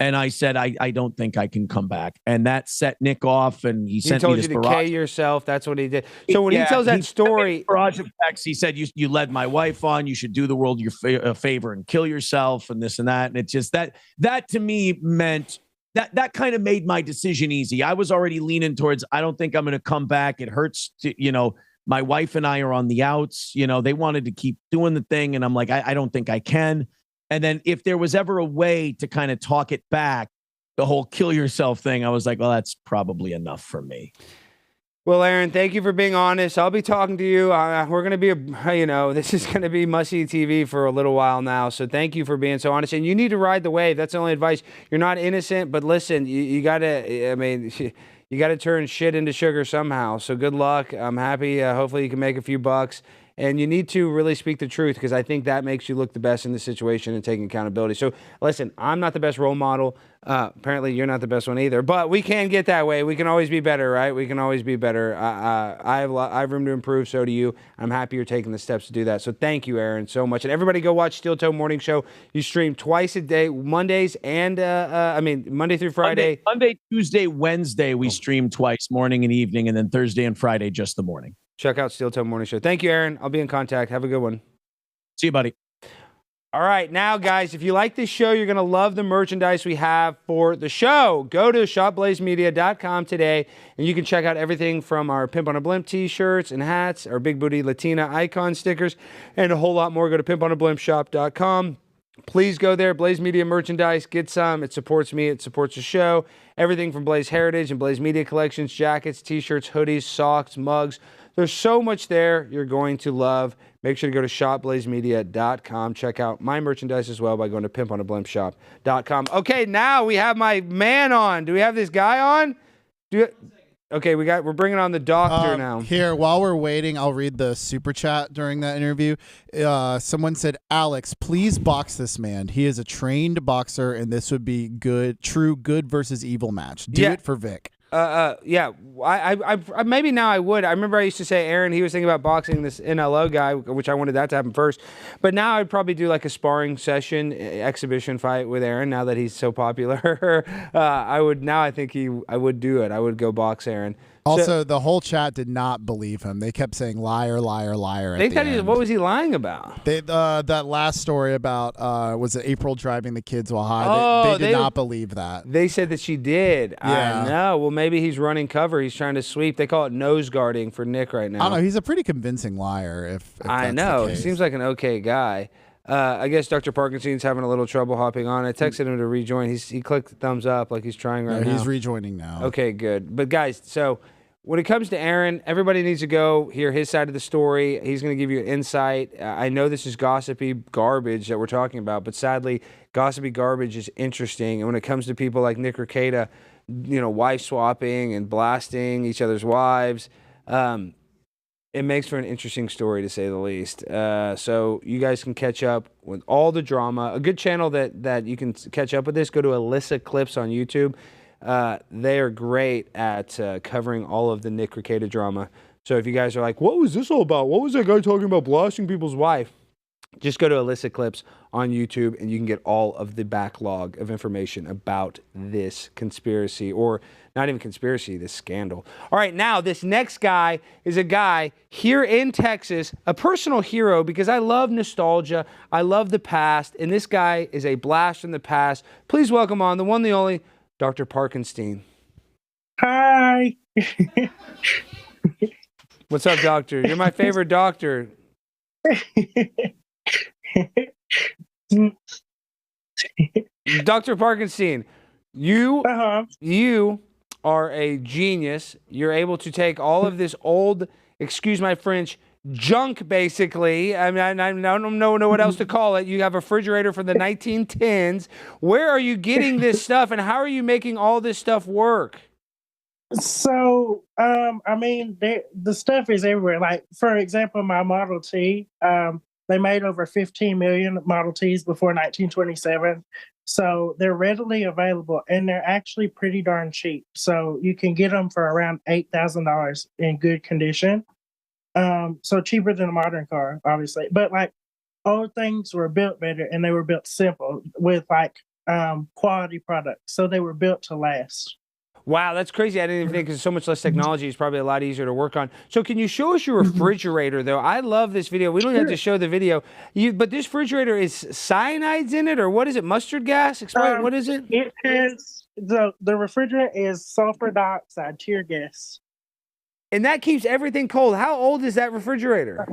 And I said, I don't think I can come back. And that set Nick off, and he sent told me you this to barrage. K yourself. That's what he did. So when he tells that story, barrage of texts, he said, you led my wife on. You should do the world a favor and kill yourself, and this and that. And it's just that to me meant that kind of made my decision easy. I was already leaning towards, I don't think I'm going to come back. It hurts to, my wife and I are on the outs. They wanted to keep doing the thing, and I'm like, I don't think I can. And then if there was ever a way to kind of talk it back, the whole kill yourself thing, I was like, well, that's probably enough for me. well, Aaron, thank you for being honest. I'll be talking to you. We're going to be, this is going to be must-see TV for a little while now. So thank you for being so honest. And you need to ride the wave. That's the only advice. You're not innocent, but listen, you got to, you got to turn shit into sugar somehow. So good luck. I'm happy. Hopefully you can make a few bucks. And you need to really speak the truth, because I think that makes you look the best in the situation and taking accountability. So listen, I'm not the best role model. Apparently you're not the best one either, but we can get that way. We can always be better, right? We can always be better. I have room to improve. So do you. I'm happy you're taking the steps to do that. So thank you, Aaron, so much. And everybody go watch Steel Toe Morning Show. You stream twice a day, Mondays and Monday through Friday. Monday, Tuesday, Wednesday, we stream twice, morning and evening, and then Thursday and Friday, just the morning. Check out Steel Toe Morning Show. Thank you, Aaron. I'll be in contact. Have a good one. See you, buddy. All right, now, guys, if you like this show, you're going to love the merchandise we have for the show. Go to shopblazemedia.com today, and you can check out everything from our Pimp on a Blimp t-shirts and hats, our Big Booty Latina icon stickers, and a whole lot more. Go to pimponablimpshop.com. Please go there. Blaze Media merchandise. Get some. It supports me. It supports the show. Everything from Blaze Heritage and Blaze Media collections, jackets, t-shirts, hoodies, socks, mugs. There's so much there you're going to love. Make sure to go to shopblazemedia.com. Check out my merchandise as well by going to pimponablimpshop.com. Okay, now we have my man on. Do we have this guy on? Okay, we're bringing on the doctor now. Here, while we're waiting, I'll read the super chat during that interview. Someone said, Alex, please box this man. He is a trained boxer, and this would be true good versus evil match. Do it for Vic. Yeah, I maybe now I would. I remember I used to say, Aaron, he was thinking about boxing this NLO guy, which I wanted that to happen first. But now I'd probably do like a sparring session, exhibition fight with Aaron. Now that he's so popular, I think I would do it. I would go box Aaron. Also, the whole chat did not believe him. They kept saying liar, liar, liar. They thought what was he lying about? That last story about was it April driving the kids while high? They did not believe that. They said that she did. Yeah. I know. Well, maybe he's running cover. He's trying to sweep. They call it nose guarding for Nick right now. I don't know. He's a pretty convincing liar. If I that's know, the case. He seems like an okay guy. I guess Dr. Parkinstine's having a little trouble hopping on. I texted him to rejoin. He clicked thumbs up like he's trying right now. He's rejoining now. Okay, good. But guys, so when it comes to Aaron, everybody needs to go hear his side of the story. He's going to give you an insight. I know this is gossipy garbage that we're talking about, but sadly, gossipy garbage is interesting. And when it comes to people like Nick Rekieta, wife swapping and blasting each other's wives, it makes for an interesting story, to say the least. So you guys can catch up with all the drama. A good channel that you can catch up with this, go to Alyssa Clips on YouTube. They are great at covering all of the Nick Rekieta drama. So if you guys are like, what was this all about? What was that guy talking about blasting people's wife? Just go to Alyssa Clips on YouTube and you can get all of the backlog of information about this conspiracy, or not even conspiracy, this scandal. All right, now this next guy is a guy here in Texas, a personal hero because I love nostalgia. I love the past. And this guy is a blast from the past. Please welcome on the one, the only, Dr. Parkinstine. Hi. What's up, doctor? You're my favorite doctor. Dr. Parkinstine, you are a genius. You're able to take all of this old, excuse my French, junk, basically. I mean, I don't know what else to call it. You have a refrigerator from the 1910s. Where are you getting this stuff, and how are you making all this stuff work? So, the stuff is everywhere. Like, for example, my Model T, they made over 15 million Model Ts before 1927. So they're readily available and they're actually pretty darn cheap. So you can get them for around $8,000 in good condition. So cheaper than a modern car, obviously. But like old things were built better and they were built simple with like quality products. So they were built to last. Wow, that's crazy. I didn't even think because so much less technology is probably a lot easier to work on. So can you show us your refrigerator, though? I love this video. We don't have to show the video. But this refrigerator is cyanides in it, or what is it? Mustard gas? Explain. What is it? It has the refrigerant is sulfur dioxide, tear gas. And that keeps everything cold. How old is that refrigerator?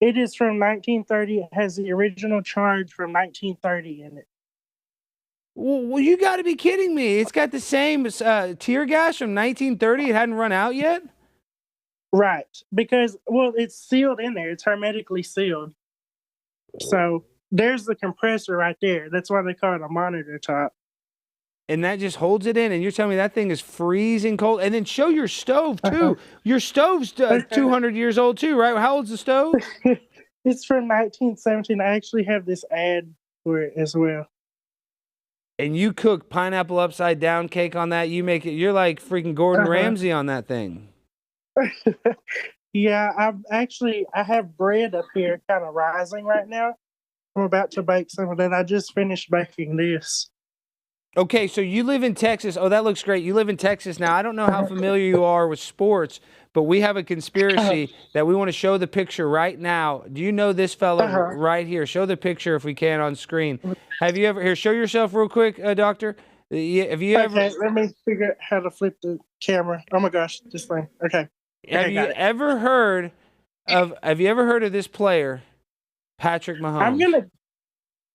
It is from 1930. It has the original charge from 1930 in it. Well, you got to be kidding me. It's got the same tear gas from 1930. It hadn't run out yet? Right. Because, well, it's sealed in there. It's hermetically sealed. So there's the compressor right there. That's why they call it a monitor top. And that just holds it in. And you're telling me that thing is freezing cold? And then show your stove, too. Your stove's 200 years old, too, right? How old's the stove? It's from 1917. I actually have this ad for it as well. And you cook pineapple upside down cake on that. You make it. You're like freaking Gordon Ramsay on that thing. Yeah, I have bread up here kind of rising right now. I'm about to bake some of that. I just finished baking this. Okay, so you live in Texas. Oh, that looks great. You live in Texas now. I don't know how familiar you are with sports, but we have a conspiracy that we want to show the picture right now. Do you know this fellow right here? Show the picture if we can on screen. Have you ever, here, show yourself real quick, Doctor. Have you ever? Okay, let me figure out how to flip the camera. Oh my gosh, this thing. Okay. Have you ever heard of this player, Patrick Mahomes?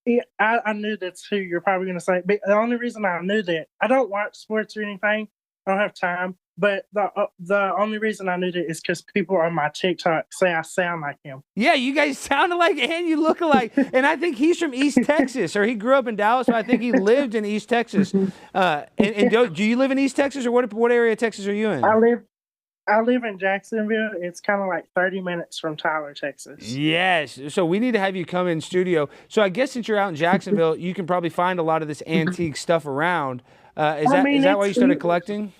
Yeah, I knew that's who you're probably going to say. But the only reason I knew that, I don't watch sports or anything. I don't have time. But the only reason I knew that is because people on my TikTok say I sound like him. Yeah, you guys sound alike and you look alike. And I think he's from East Texas, or he grew up in Dallas, but I think he lived in East Texas. And do you live in East Texas, or what area of Texas are you in? I live in Jacksonville. It's kind of like 30 minutes from Tyler, Texas. Yes. So we need to have you come in studio. So I guess since you're out in Jacksonville, you can probably find a lot of this antique stuff around. Is that why you started collecting?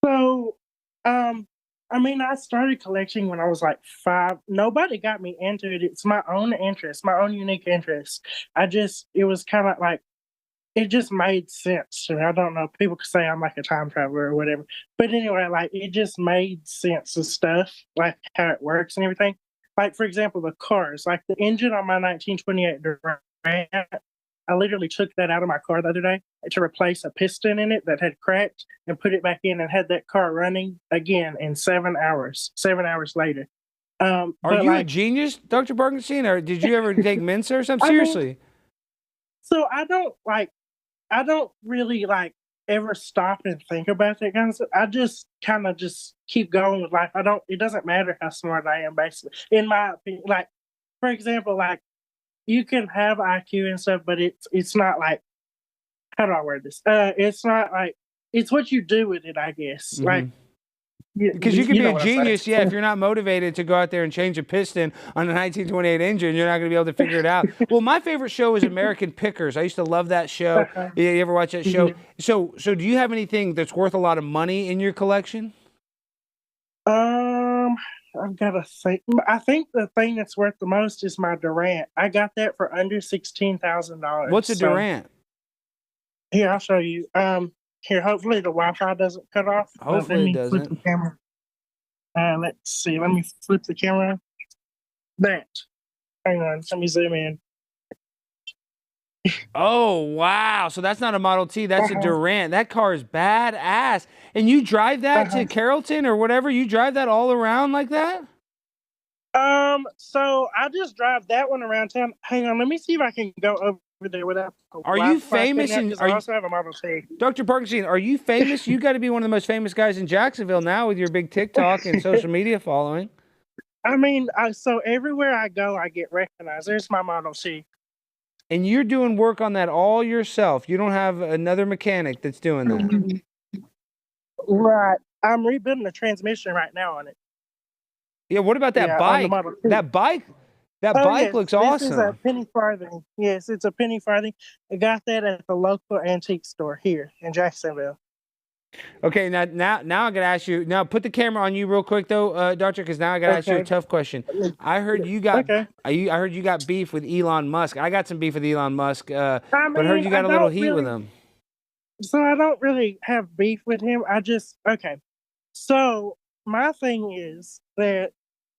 So, I started collecting when I was like 5. Nobody got me into it. It's my own interest, my own unique interest. It was kind of like, it just made sense to me. I don't know. People could say I'm like a time traveler or whatever. But anyway, like it just made sense of stuff, like how it works and everything. Like, for example, the cars, like the engine on my 1928 Durant, I literally took that out of my car the other day to replace a piston in it that had cracked and put it back in and had that car running again in 7 hours, 7 hours later. Are you a genius, Dr. Parkinstine, or did you ever take Mensa or something? Seriously. So I don't really like ever stop and think about that kind of stuff. I just kind of just keep going with life. It doesn't matter how smart I am, basically, in my opinion. Like, for example, like you can have IQ and stuff, but it's not like, how do I word this? It's not like, it's what you do with it, I guess. Mm-hmm. Like, because you can be a genius, if you're not motivated to go out there and change a piston on a 1928 engine, you're not going to be able to figure it out. Well, my favorite show is American Pickers. I used to love that show. You ever watch that show? So do you have anything that's worth a lot of money in your collection? I've got to think. I think the thing that's worth the most is my Durant. I got that for under $16,000. What's a Durant? Here, I'll show you. Here, hopefully the Wi-Fi doesn't cut off. Hopefully it doesn't. Flip the camera. Let's see. Let me flip the camera. That. Hang on. Let me zoom in. Oh, wow. So that's not a Model T. That's a Durant. That car is badass. And you drive that to Carrollton or whatever? You drive that all around like that? So I just drive that one around town. Hang on. Let me see if I can go over there without. Are you famous? I also have a Model T. Dr. Parkinson, are you famous? You got to be one of the most famous guys in Jacksonville now with your big TikTok and social media following. I mean, so everywhere I go, I get recognized. There's my Model T. And you're doing work on that all yourself. You don't have another mechanic that's doing that. Right. I'm rebuilding the transmission right now on it. Yeah, what about that bike? That bike, That Oh bike yes, looks this is a awesome. penny farthing. Yes, it's a penny farthing. I got that at the local antique store here in Jacksonville. Okay, now I gotta ask you. Now put the camera on you real quick though, Doctor, because now I gotta ask you a Okay. tough question. I heard you got Okay. I heard you got beef with Elon Musk. I got some beef with Elon Musk, I but I heard mean, you I got a little don't heat with really. him. So I don't really have beef with him. I just okay. So my thing is that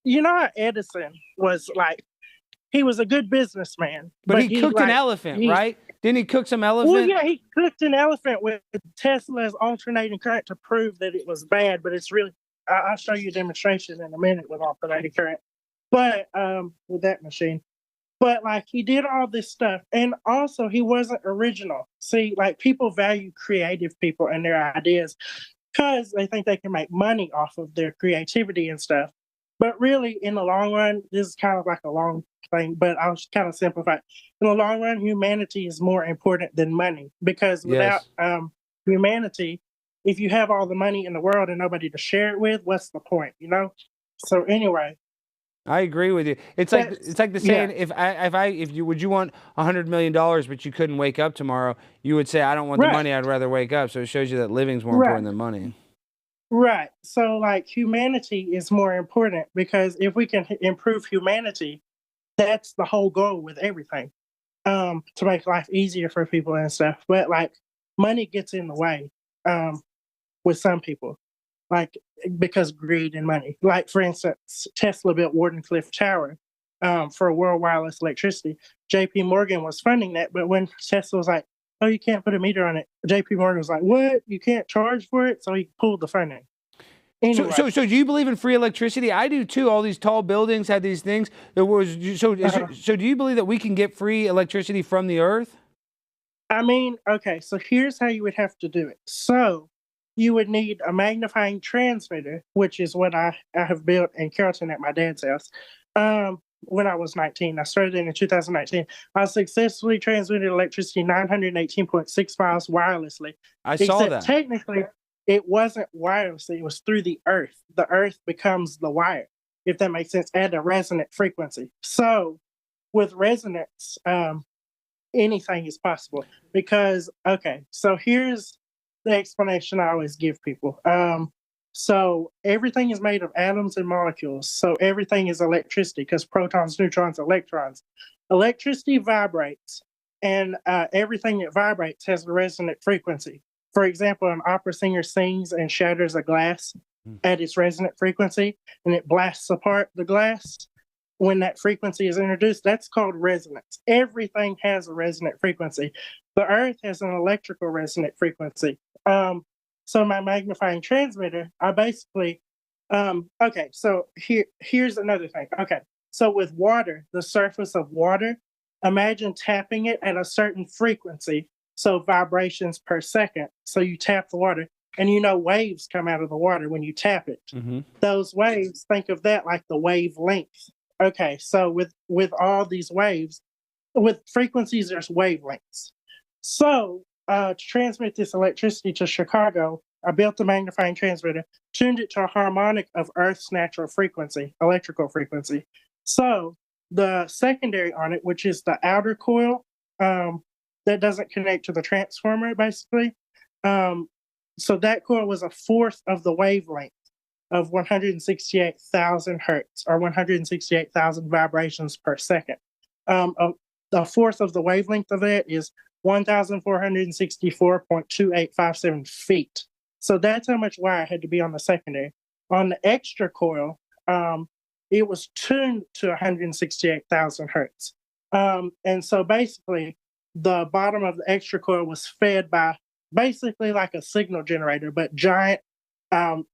you know how Edison was like he was a good businessman, But he he cooked an like elephant, he right? Didn't he cook some well elephant? yeah he cooked an elephant with Tesla's alternating current to prove that it was bad, but it's really I'll show you a demonstration in a minute with alternating current, but with that machine. But like he did all this stuff, and also he wasn't original. See, like people value creative people and their ideas because they think they can make money off of their creativity and stuff. But really, in the long run, this is kind of like a long thing, but I'll just kind of simplify it. In the long run, humanity is more important than money because without Yes. humanity, if you have all the money in the world and nobody to share it with, what's the point, you know? So anyway, I agree with you. It's like the yeah, saying, if you would you want $100 million, but you couldn't wake up tomorrow, you would say, I don't want the right, money, I'd rather wake up. So it shows you that living's more right. important than money. Right. So, like, humanity is more important because if we can improve humanity, that's the whole goal with everything. To make life easier for people and stuff. But like, money gets in the way. With some people, like because greed and money. Like, for instance, Tesla built Wardenclyffe Tower, for world wireless electricity. J.P. Morgan was funding that, but when Tesla was like, "Oh, you can't put a meter on it," J.P. Morgan was like, "What? You can't charge for it?" So he pulled the funding. So, Anyway, so do you believe in free electricity? I do too. All these tall buildings had these things. So do you believe that we can get free electricity from the earth? I mean, okay, so here's how you would have to do it. So you would need a magnifying transmitter, which is what I have built in Carrollton at my dad's house. When I was 19, I started in 2019. I successfully transmitted electricity 918.6 miles wirelessly. I saw Except that. technically, it wasn't wirelessly, it was through the earth. The earth becomes the wire, if that makes sense, at a resonant frequency. So with resonance, anything is possible because okay, so here's the explanation I always give people. So everything is made of atoms and molecules, so everything is electricity because protons, neutrons, electrons. Electricity vibrates, and everything that vibrates has a resonant frequency. For example, an opera singer sings and shatters a glass at its resonant frequency, and it blasts apart the glass when that frequency is introduced. That's called resonance. Everything has a resonant frequency. The earth has an electrical resonant frequency. So my magnifying transmitter, I basically okay, so here's another thing. Okay. So with water, the surface of water, imagine tapping it at a certain frequency, so vibrations per second. So you tap the water and you know waves come out of the water when you tap it. Mm-hmm. Those waves, think of that like the wavelength. Okay, so with all these waves, with frequencies, there's wavelengths. So to transmit this electricity to Chicago, I built the magnifying transmitter, tuned it to a harmonic of Earth's natural frequency, electrical frequency. So the secondary on it, which is the outer coil, that doesn't connect to the transformer, basically. So that coil was a fourth of the wavelength of 168,000 hertz or 168,000 vibrations per second. A fourth of the wavelength of that is 1,464.2857 feet. So that's how much wire had to be on the secondary. On the extra coil, it was tuned to 168,000 hertz. And so basically, the bottom of the extra coil was fed by basically like a signal generator, but giant.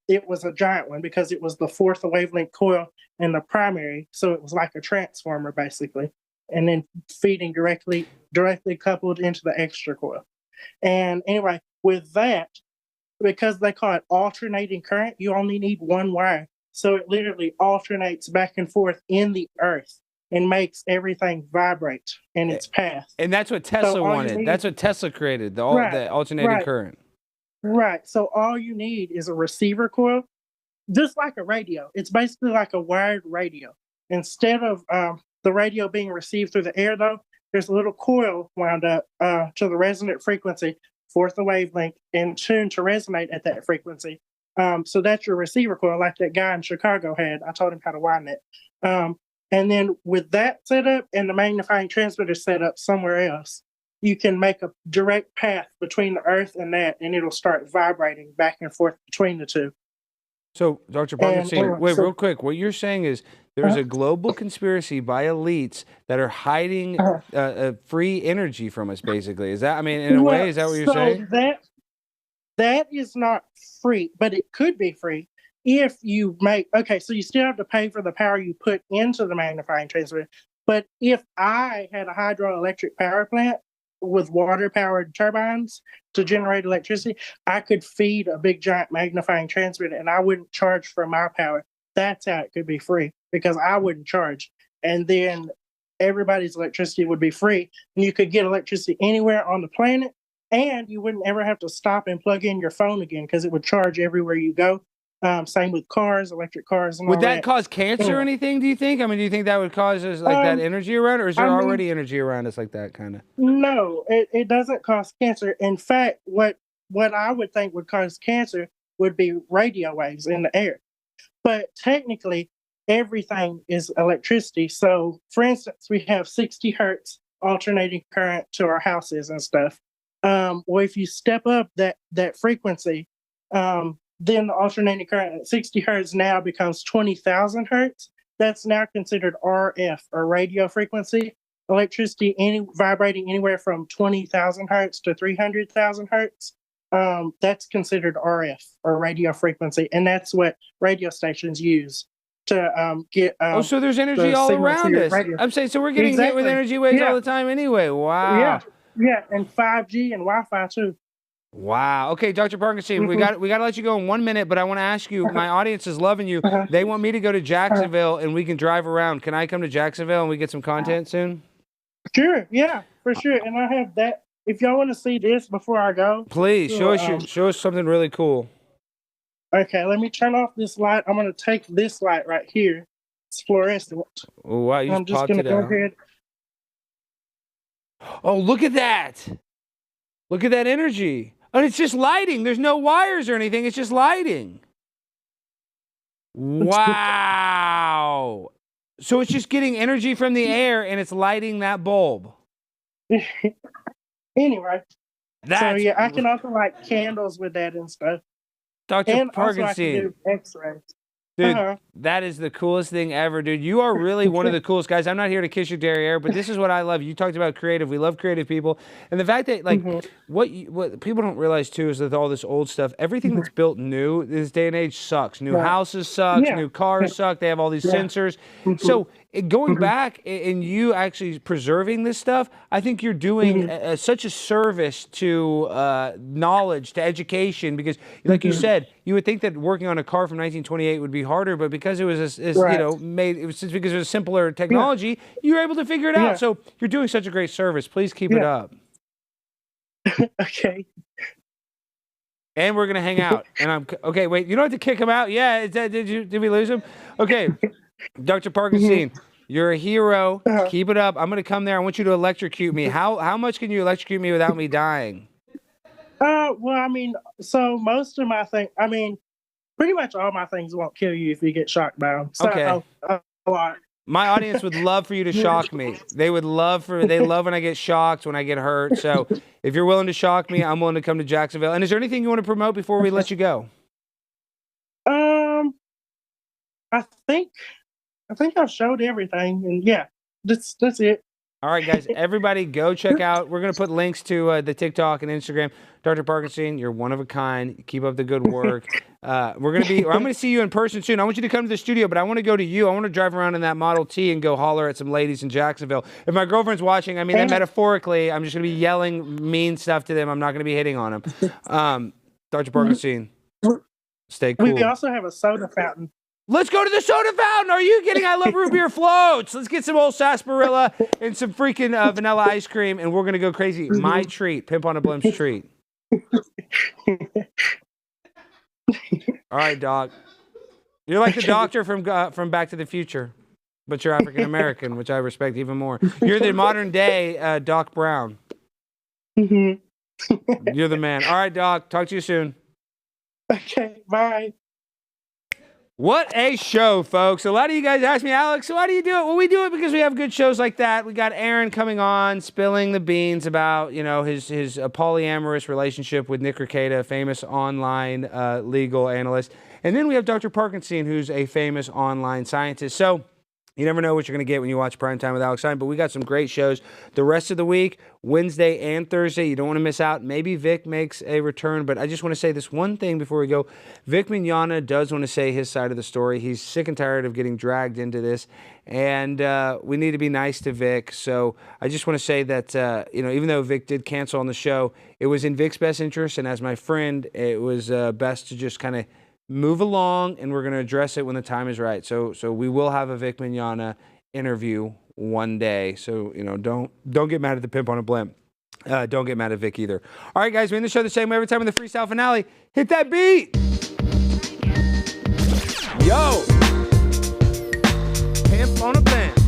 It was a giant one because it was the fourth wavelength coil in the primary, so it was like a transformer basically, and then feeding directly coupled into the extra coil. And anyway, with that, because they call it alternating current, you only need one wire, so it literally alternates back and forth in the earth and makes everything vibrate in its path. And that's what Tesla all you wanted. need- That's what Tesla created, the Right, alternating right. current. Right. So all you need is a receiver coil, just like a radio. It's basically like a wired radio. Instead of the radio being received through the air, though, there's a little coil wound up to the resonant frequency, fourth the wavelength, and tuned to resonate at that frequency. So that's your receiver coil, like that guy in Chicago had. I told him how to wind it. And then with that setup and the magnifying transmitter set up somewhere else, you can make a direct path between the Earth and that, and it'll start vibrating back and forth between the two. So, Dr. Parkinson, wait, real quick. What you're saying is there's a global conspiracy by elites that are hiding free energy from us, basically. Is that, I mean, in a way, is that what you're saying? That is not free, but it could be free if you make, okay, so you still have to pay for the power you put into the magnifying transmitter. But if I had a hydroelectric power plant with water-powered turbines to generate electricity, I could feed a big giant magnifying transmitter and I wouldn't charge for my power. That's how it could be free, because I wouldn't charge. And then everybody's electricity would be free, and you could get electricity anywhere on the planet, and you wouldn't ever have to stop and plug in your phone again because it would charge everywhere you go. Same with cars, electric cars, and would all that cause cancer or anything, do you think? I mean, do you think that would cause us like that energy around, or is there already energy around us like that kind of? No, it doesn't cause cancer. In fact, what I would think would cause cancer would be radio waves in the air. But technically, everything is electricity. So, for instance, we have 60 hertz alternating current to our houses and stuff. Well, if you step up that frequency, then the alternating current at 60 hertz now becomes 20,000 hertz. That's now considered RF, or radio frequency. Electricity vibrating anywhere from 20,000 hertz to 300,000 hertz. That's considered RF, or radio frequency. And that's what radio stations use to get. So there's energy all around us. Radio. I'm saying, so we're getting hit with energy waves all the time anyway. Wow. Yeah, and 5G and Wi-Fi too. Wow. Okay, Dr. Parkinson, we got to let you go in 1 minute, but I want to ask you, my audience is loving you. They want me to go to Jacksonville and we can drive around. Can I come to Jacksonville and we get some content soon? Sure. Yeah, for sure. And I have that. If y'all want to see this before I go, please show us something really cool. Okay, let me turn off this light. I'm going to take this light right here. It's fluorescent. Oh, wow, you I'm just going to go ahead. Oh, look at that. Look at that energy. And it's just lighting. There's no wires or anything. It's just lighting. Wow. So it's just getting energy from the air and it's lighting that bulb. Anyway. So, yeah, I can also light candles with that and stuff. Dr. Parkinson. Also I can do X-rays. Dude, that is the coolest thing ever, dude. You are really one of the coolest guys. I'm not here to kiss your derriere, but this is what I love. You talked about creative. We love creative people. And the fact that, like, what people don't realize, too, is that all this old stuff, everything that's built new this day and age sucks. New houses suck. New cars suck. They have all these sensors. So going back and you actually preserving this stuff, I think you're doing such a service to knowledge, to education, because, like you said, you would think that working on a car from 1928 would be harder, but because it was you know, it was just because it was simpler technology, you were able to figure it out. So you're doing such a great service. Please keep it up. Okay. And we're gonna hang out. And okay. Wait, you don't have to kick him out. Yeah. Did we lose him? Okay. Dr. Parkinson, you're a hero. Keep it up. I'm gonna come there. I want you to electrocute me. How much can you electrocute me without me dying? Well, I mean, so most of my things, I mean, pretty much all my things won't kill you if you get shocked by them. So, okay. A lot. My audience would love for you to shock me. They love when I get shocked, when I get hurt. So if you're willing to shock me, I'm willing to come to Jacksonville. And is there anything you want to promote before we let you go? I think I've showed everything, and yeah, that's it. All right, guys, everybody go check out. We're going to put links to the TikTok and Instagram. Dr. Parkinson, you're one of a kind. Keep up the good work. I'm going to see you in person soon. I want you to come to the studio, but I want to go to you. I want to drive around in that Model T and go holler at some ladies in Jacksonville. If my girlfriend's watching, I mean, that metaphorically, I'm just going to be yelling mean stuff to them. I'm not going to be hitting on them. Dr. Parkinson, stay cool. We also have a soda fountain. Let's go to the soda fountain. Are you kidding? I love root beer floats. Let's get some old sarsaparilla and some freaking vanilla ice cream, and we're going to go crazy. My treat. Pimp on a Blimp's treat. All right, Doc. You're like the doctor from Back to the Future. but you're African American, which I respect even more. You're the modern day Doc Brown. Mhm. You're the man. All right, Doc. Talk to you soon. Okay, bye. What a show, folks. A lot of you guys ask me, Alex, so why do you do it? Well, we do it because we have good shows like that. We got Aaron coming on, spilling the beans about, his polyamorous relationship with Nick Rekieta, a famous online legal analyst. And then we have Dr. Parkinstine, who's a famous online scientist. So you never know what you're going to get when you watch Primetime with Alex Stein, but we got some great shows the rest of the week, Wednesday and Thursday. You don't want to miss out. Maybe Vic makes a return, but I just want to say this one thing before we go. Vic Mignogna does want to say his side of the story. He's sick and tired of getting dragged into this, and we need to be nice to Vic. So I just want to say that, even though Vic did cancel on the show, it was in Vic's best interest, and as my friend, it was best to just kind of move along, and we're going to address it when the time is right. So we will have a Vic Mignogna interview one day. So, don't get mad at the pimp on a blimp. Don't get mad at Vic either. All right, guys, we end the show the same way every time in the freestyle finale. Hit that beat. Yo. Pimp on a blimp.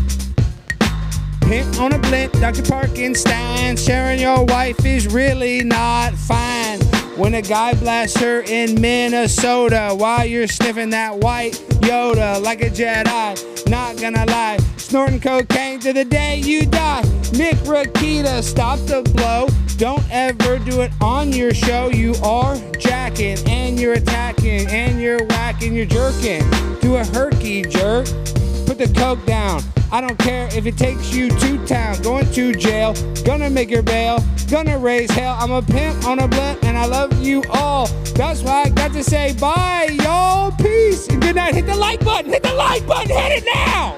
Pimp on a blimp, Dr. Parkinstine. Sharing your wife is really not fine. When a guy blasts her in Minnesota while you're sniffing that white Yoda like a Jedi, not gonna lie, snorting cocaine to the day you die. Nick Rekieta, stop the blow. Don't ever do it on your show. You are jacking and you're attacking and you're whacking, you're jerking. Do a herky jerk. Put the coke down. I don't care if it takes you to town. Going to jail. Gonna make your bail. Gonna raise hell. I'm a pimp on a blimp and I love you all. That's why I got to say bye, y'all. Peace and good night. Hit the like button. Hit the like button. Hit it now.